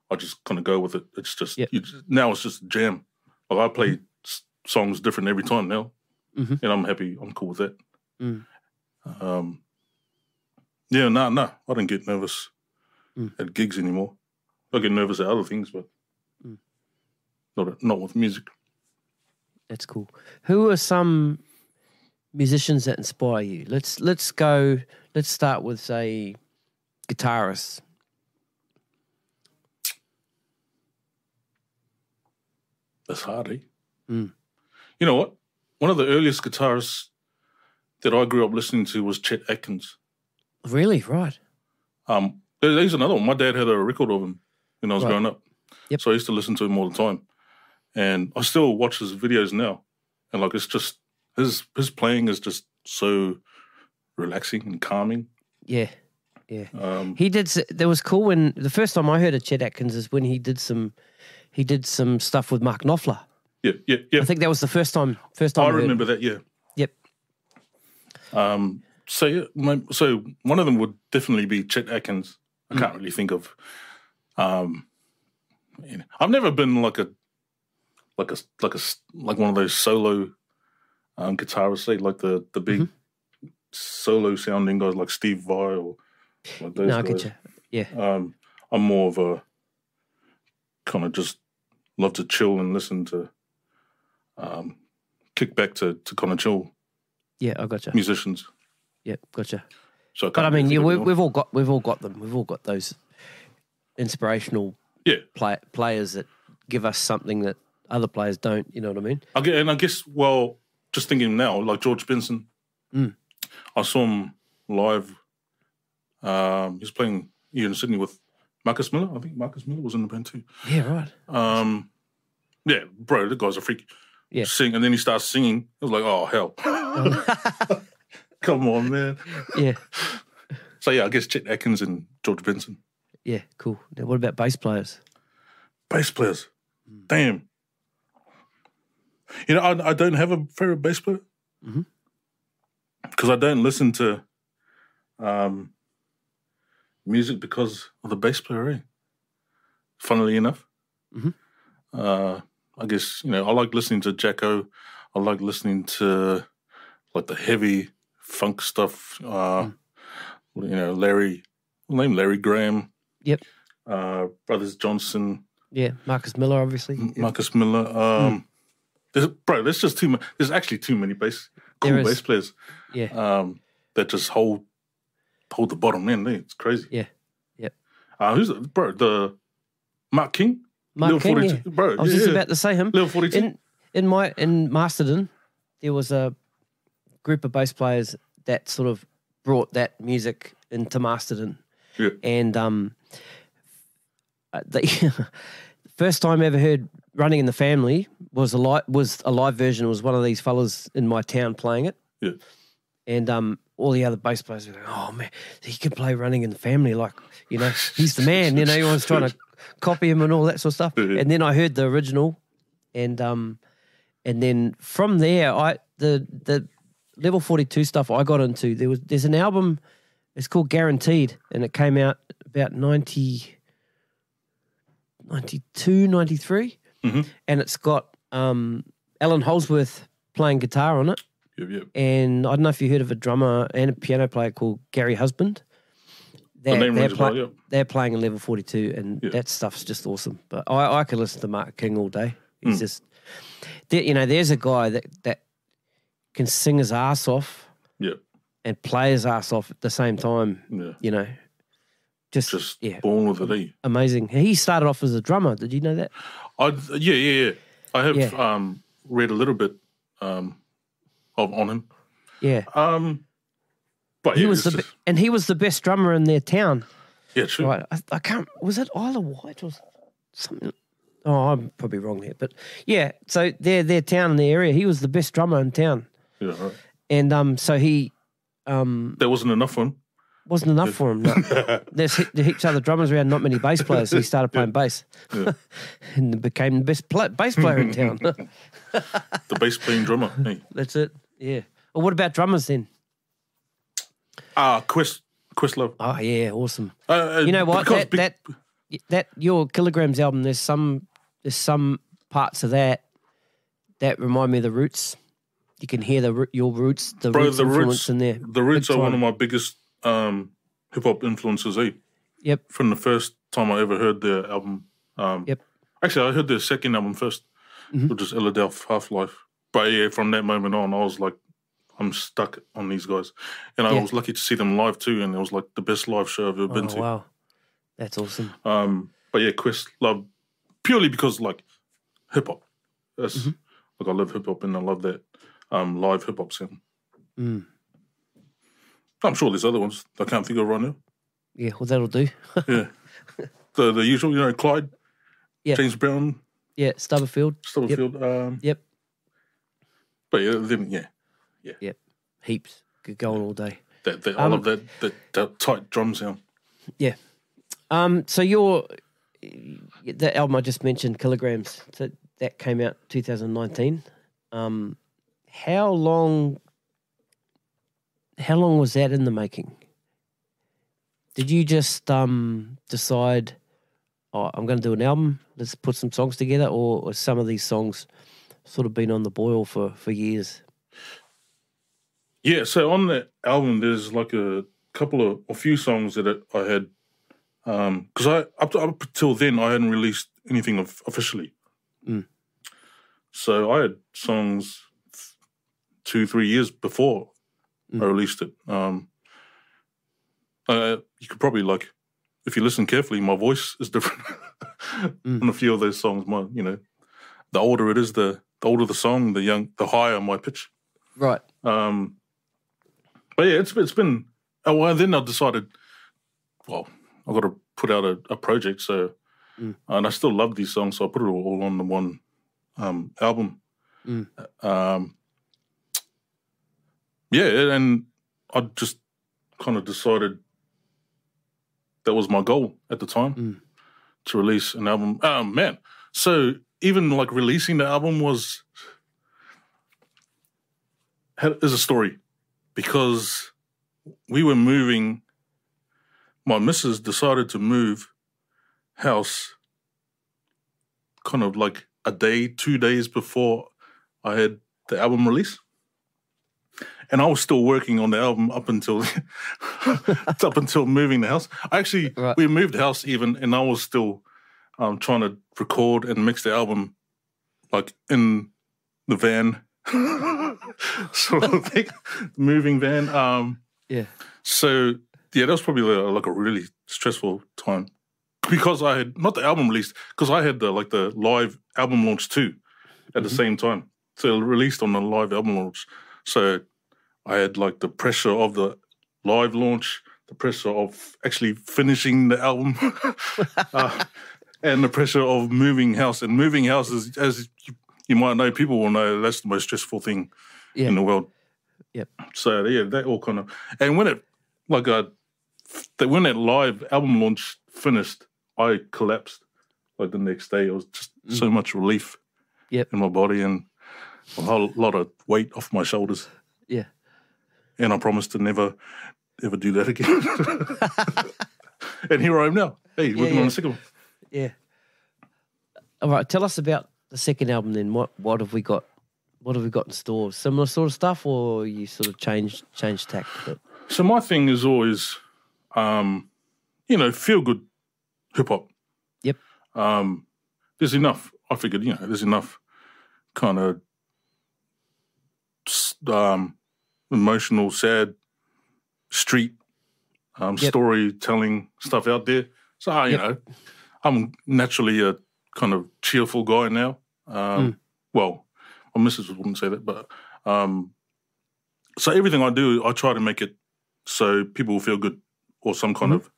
I just kind of go with it. It's just now it's just a jam. Like I play songs different every time now, Mm-hmm. and I'm happy. I'm cool with that. Mm. Yeah, no, I don't get nervous at gigs anymore. I get nervous at other things, but not with music. That's cool. Who are some musicians that inspire you? Let's start with, say, guitarists. That's hard, eh? Mm. You know what? One of the earliest guitarists that I grew up listening to was Chet Atkins. Really? Right. There's another one. My dad had a record of him when I was growing up. Yep. So I used to listen to him all the time. And I still watch his videos now. And like, it's just, his playing is just so relaxing and calming. Yeah. Yeah. There was cool when, the first time I heard of Chet Atkins is when he did some stuff with Mark Knopfler. Yeah. I think that was the first time I remember that, yeah. Yep. So one of them would definitely be Chet Atkins. I can't really think of. I've never been like one of those solo guitarists, say like the big solo sounding guys like Steve Vai or like those guys. I get you. Yeah. I'm more of a kind of just love to chill and listen to kick back to kind of chill. Yeah, I gotcha. Musicians. Yeah, gotcha. So but I mean, yeah, we've all got them. We've all got those inspirational players that give us something that other players don't. You know what I mean? I guess, well, just thinking now, like George Benson. I saw him live. He was playing here in Sydney with Marcus Miller. I think Marcus Miller was in the band too. Yeah, right. Yeah, bro, the guy's a freak. Yeah. And then he starts singing. I was like, oh, hell. Come on, man. Yeah. So, yeah, I guess Chet Atkins and George Benson. Yeah, cool. Now, what about bass players? Bass players? Damn. You know, I don't have a favorite bass player. Because I don't listen to music because of the bass player, eh? Funnily enough. I guess, you know, I like listening to Jacko. I like listening to, like, the heavy funk stuff. You know, Larry Graham. Yep. Brothers Johnson. Yeah, Marcus Miller, obviously. Marcus Miller. There's just too many. There's actually too many bass players. Yeah. That just hold the bottom end. It's crazy. Yeah. Yep. Who's the Mark King? Mark King, 42. yeah. Bro, I was just about to say him. Level 42. In Masterton, there was a group of bass players that sort of brought that music into Masterton. Yeah. And the first time I ever heard Running in the Family was a live version. It was one of these fellas in my town playing it. Yeah. And all the other bass players were like, oh, man, he can play Running in the Family. Like, you know, he's the man. You know, everyone's trying to copy him and all that sort of stuff. Yeah. And then I heard the original. And then from there, the Level 42 stuff I got into, there's an album, it's called Guaranteed, and it came out about 92, 93. And it's got Alan Holsworth playing guitar on it. Yep. And I don't know if you heard of a drummer and a piano player called Gary Husband. They're playing in Level 42, and that stuff's just awesome. But I could listen to Mark King all day. He's just, you know, there's a guy that can sing his ass off and play his ass off at the same time. Yeah. You know, just born with it, eh? Amazing. He started off as a drummer. Did you know that? Yeah. I have read a little bit on him. Yeah. But he was the best drummer in their town. Yeah, true. Right. I can't. Was it Isle of Wight or something? Oh, I'm probably wrong there, but yeah. So their town in the area, he was the best drummer in town. Yeah, right. And so he. There wasn't enough for him. Wasn't enough for him. No. There's heaps of other drummers around, not many bass players. So he started playing bass, and became the best bass player in town. The bass playing drummer. Hey. That's it. Yeah. Well, what about drummers then? Questlove. Oh yeah, awesome. You know what? That your Kilograms album. There's some parts of that that remind me of the Roots. You can hear your Roots, the Roots influence in there. The Roots are one of my biggest hip-hop influences, eh? Yep. From the first time I ever heard their album. Yep. Actually, I heard their second album first, which is Philadelphia Half-Life. But yeah, from that moment on, I was like, I'm stuck on these guys. And I was lucky to see them live too, and it was like the best live show I've ever been to. Wow. That's awesome. But yeah, Quest love purely because like hip-hop. That's like I love hip-hop and I love that live hip-hop sound. I'm sure there's other ones I can't think of right now. Yeah, well, that'll do. Yeah. The usual, Clyde, James Brown. Yeah, Stubberfield. Yep. But yeah. Yep. Heaps. Could go on all day. I love that tight drum sound. Yeah. So that album I just mentioned, Kilograms, so that came out 2019. How long was that in the making? Did you just decide, I'm going to do an album, let's put some songs together, or some of these songs sort of been on the boil for years? Yeah, so on that album, there's like a few songs that I had, because up until then, I hadn't released anything officially. So I had songs 2-3 years before I released it. You could probably, like, if you listen carefully, my voice is different on a few of those songs. The older it is, the older the song, the higher my pitch. Right. But yeah, it's been a while. Then I decided, well, I've got to put out a project. So, and I still love these songs, so I put it all on the one album. Yeah, and I just kind of decided that was my goal at the time, to release an album. Man, so even like releasing the album is a story, because we were moving. My missus decided to move house kind of like a day, 2 days before I had the album release. And I was still working on the album up until moving the house. Actually, we moved house even, and I was still trying to record and mix the album like in the van, sort of thing, moving van. So yeah, that was probably like a really stressful time, because I had not the album released, because I had the live album launch too at the same time. So it released on the live album launch. So I had like the pressure of the live launch, the pressure of actually finishing the album, and the pressure of moving house. And moving house is, as you might know, people will know, that's the most stressful thing in the world. Yep. So yeah, that all kind of, and when that live album launch finished, I collapsed like the next day. It was just so much relief in my body and a whole lot of weight off my shoulders. Yeah. And I promised to never, ever do that again. And here I am now. Hey, working on the second one. Yeah. All right, tell us about the second album then. What have we got? What have we got in store? Similar sort of stuff, or you sort of change tack a bit? So my thing is always, feel good hip hop. Yep. There's enough. I figured, there's enough kind of emotional, sad, street storytelling stuff out there. So, I'm naturally a kind of cheerful guy now. Well, my missus wouldn't say that, but so everything I do, I try to make it so people will feel good or some kind of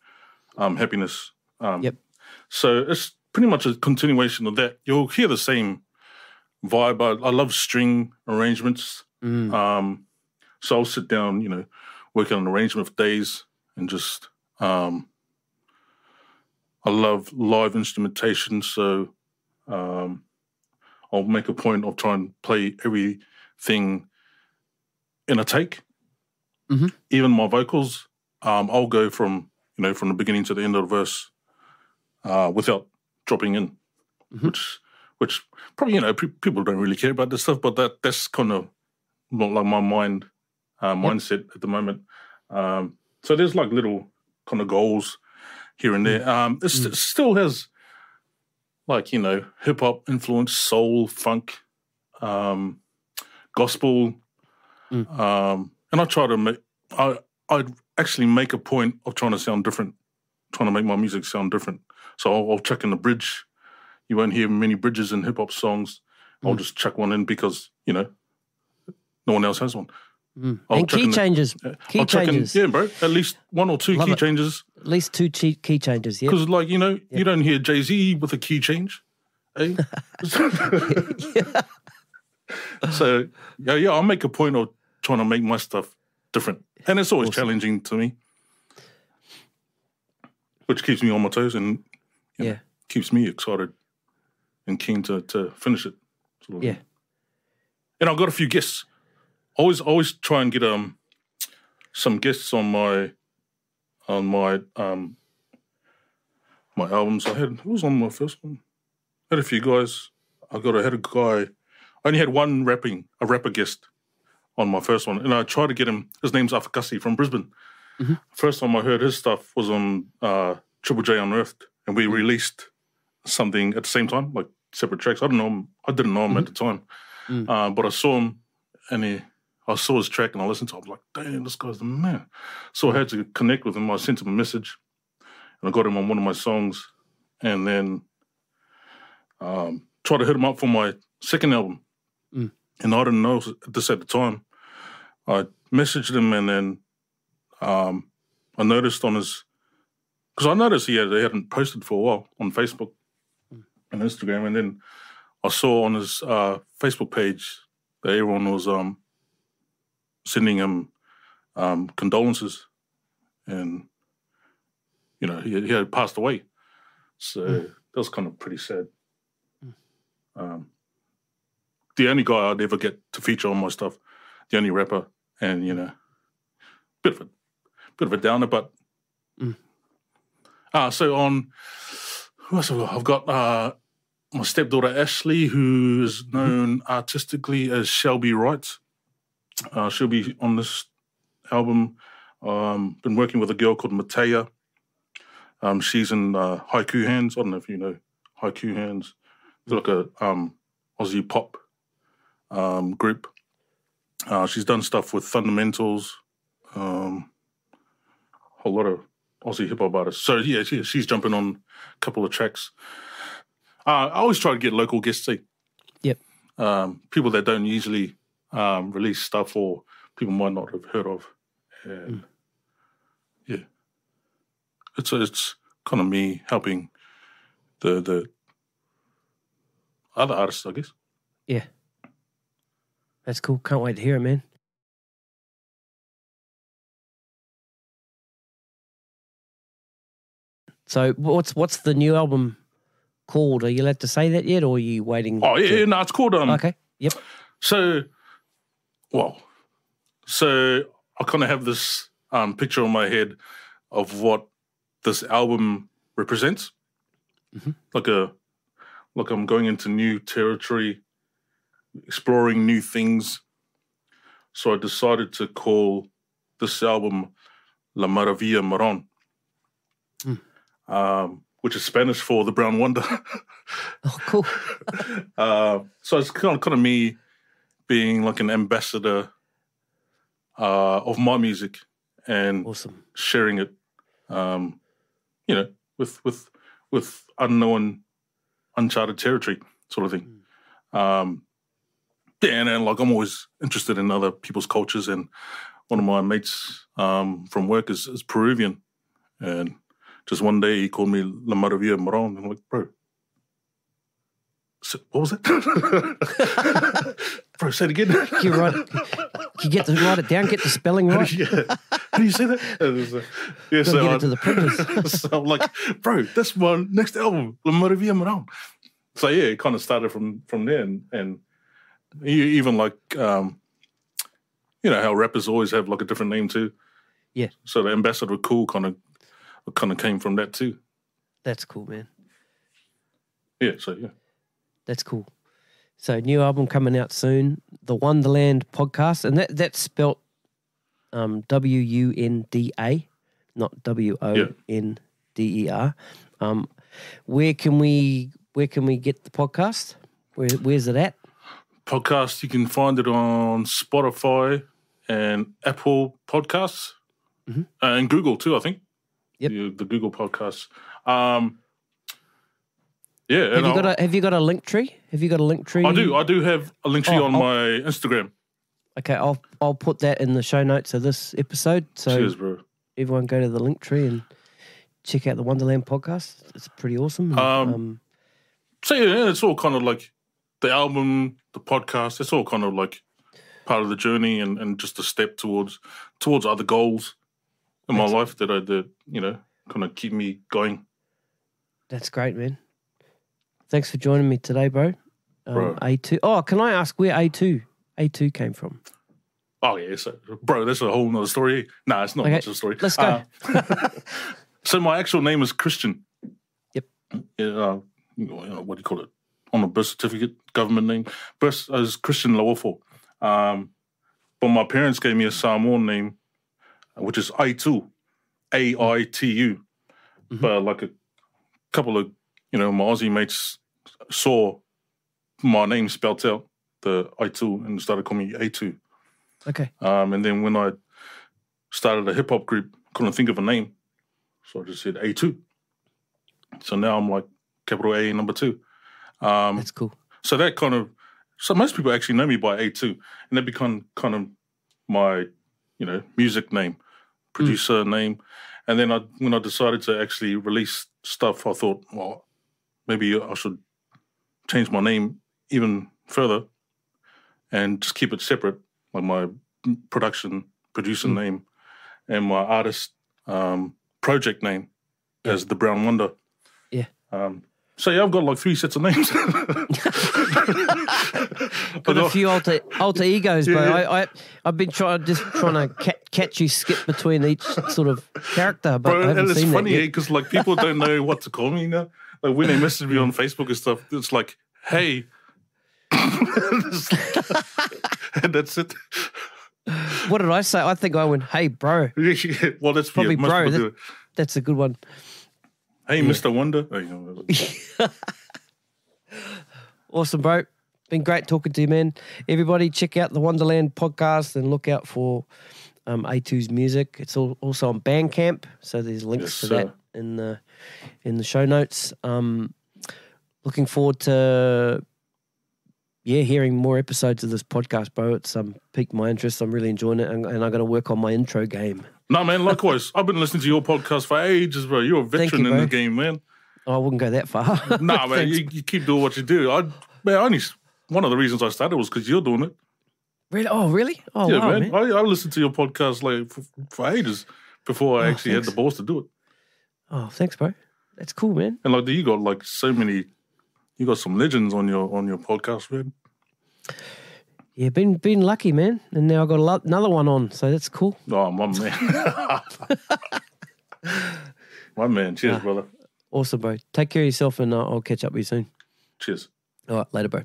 happiness. So it's pretty much a continuation of that. You'll hear the same vibe. I love string arrangements. So I'll sit down, work on an arrangement for days and just, I love live instrumentation. So I'll make a point of trying to play everything in a take. Even my vocals, I'll go from the beginning to the end of the verse without dropping in, which probably, you know, people don't really care about this stuff, but that's kind of like my mindset at the moment. So there's like little kind of goals here and there. It still has like, you know, hip hop influence, soul, funk, gospel, and I try to I actually make a point of trying to sound different, trying to make my music sound different. So I'll chuck in the bridge. You won't hear many bridges in hip hop songs. I'll just chuck one in because, you know, no one else has one. And key changes. Key changes. Yeah, bro. At least one or two key changes. At least two key changes, yeah. Because, like, you know, you don't hear Jay-Z with a key change. Eh? So, yeah, I'll make a point of trying to make my stuff different. And it's always challenging to me. Which keeps me on my toes and you know, keeps me excited and keen to finish it. Sort of. Yeah. And I've got a few guests. Always try and get some guests on my my albums. Who was on my first one? I had a few guys. I had a guy. I only had a rapper guest on my first one, and I tried to get him. His name's Afakasi from Brisbane. First time I heard his stuff was on Triple J Unearthed, and we released something at the same time, like separate tracks. I didn't know him at the time, but I saw him, and I saw his track, and I listened to it. I was like, damn, this guy's the man. So I had to connect with him. I sent him a message, and I got him on one of my songs, and then tried to hit him up for my second album. And I didn't know this at the time. I messaged him, and then I noticed on his... Because I noticed they hadn't posted for a while on Facebook and Instagram, and then I saw on his Facebook page that everyone was sending him condolences, and, you know, he had passed away. So that was kind of pretty sad. The only guy I'd ever get to feature on my stuff, the only rapper, and, you know, bit of a downer, but so on, who else have I got? I've got my stepdaughter Ashley, who is known artistically as Shelby Wright. She'll be on this album. Been working with a girl called Matea. She's in Haiku Hands. I don't know if you know Haiku Hands. They're like a Aussie pop group. She's done stuff with Fundamentals, a whole lot of Aussie hip-hop artists. So, yeah, she's jumping on a couple of tracks. I always try to get local guests, see. Yep. People that don't usually release stuff or people might not have heard of. And, yeah. It's kind of me helping the other artists, I guess. Yeah. That's cool. Can't wait to hear it, man. So what's the new album called? Are you allowed to say that yet, or are you waiting? Oh, yeah, no, it's called... okay, yep. So I kind of have this picture in my head of what this album represents. Like I'm going into new territory, exploring new things. So I decided to call this album La Maravilla Marron, which is Spanish for the Brown Wunda. Oh, cool. So it's kind of me being like an ambassador of my music and sharing it, you know, with unknown, uncharted territory sort of thing. Yeah, and like I'm always interested in other people's cultures, and one of my mates from work is Peruvian, and just one day he called me La Maravilla Marron, and I'm like, bro, what was it? Bro, say it again. Can you write it down, get the spelling right? Yeah. How do you say that? Yeah, so get it to the printers. So I'm like, bro, that's my next album, La Maravilla Marron. So yeah, it kind of started from there, and even like, you know how rappers always have like a different name too. Yeah. So the Ambassador Cool kind of came from that too. That's cool, man. Yeah. So yeah. That's cool. So new album coming out soon, the Wundaland Podcast, and that's spelt Wunda, not WONDER. Where can we get the podcast? Where's it at? Podcast, you can find it on Spotify and Apple Podcasts, and Google too, I think. Yep. The Google Podcasts. Yeah. Have you got a link tree? Have you got a link tree? I do have a link tree on my Instagram. Okay, I'll put that in the show notes of this episode. So cheers, bro. Everyone go to the link tree and check out the Wundaland Podcast. It's pretty awesome. So yeah, it's all kind of like the album, the podcast. It's all kind of like part of the journey and just a step towards other goals in my life that kind of keep me going. That's great, man. Thanks for joining me today, bro. A2. Oh, can I ask where A2 came from? Oh, yeah. So, bro, that's a whole nother story. Nah, it's not much of a story. Let's go. So my actual name is Christian. Yep. What do you call it? On the birth certificate, government name. Birth is Christian Lauofo. But my parents gave me a Samoan name, which is Aitu, A-I-T-U. But like a couple of, my Aussie mates saw my name spelt out, the Aitu, and started calling me A2. Okay. And then when I started a hip-hop group, I couldn't think of a name. So I just said A2. So now I'm like capital A number 2. That's cool. So that so most people actually know me by A2. And that become kind of my, music name, producer name. And then when I decided to actually release stuff, I thought, well, maybe I should change my name even further and just keep it separate, like my producer name and my artist project name as the Brown Wunda. Yeah. So yeah, I've got like 3 sets of names. Got a few alter egos, bro. Yeah. I've been trying to catch you skip between each sort of character, but bro, I haven't and it's seen funny that yet. because like people don't know what to call me now. Like when they message me on Facebook and stuff, it's like, hey, and that's it. What did I say? I think I went, hey, bro. Well, that's probably bro. Do it. That's a good one. Hey, Mr. Wunda. Awesome, bro. Been great talking to you, man. Everybody check out the Wundaland Podcast and look out for A2's music. It's also on Bandcamp, so there's links to that in the show notes. Looking forward to hearing more episodes of this podcast, bro. It's piqued my interest. I'm really enjoying it, and I got to work on my intro game. No, man, likewise. I've been listening to your podcast for ages, bro. You're a veteran in the game, man. Oh, I wouldn't go that far. Nah, man, you keep doing what you do. One of the reasons I started was because you're doing it. Really? Oh, really? Oh, yeah, wow, man. I listened to your podcast like for ages before I actually had the balls to do it. Oh, thanks, bro. That's cool, man. And like, you got like so many. You got some legends on your podcast, man. Yeah, been lucky, man. And now I got another one on, so that's cool. Oh, my man. My man. Cheers, brother. Awesome, bro. Take care of yourself, and I'll catch up with you soon. Cheers. All right, later, bro.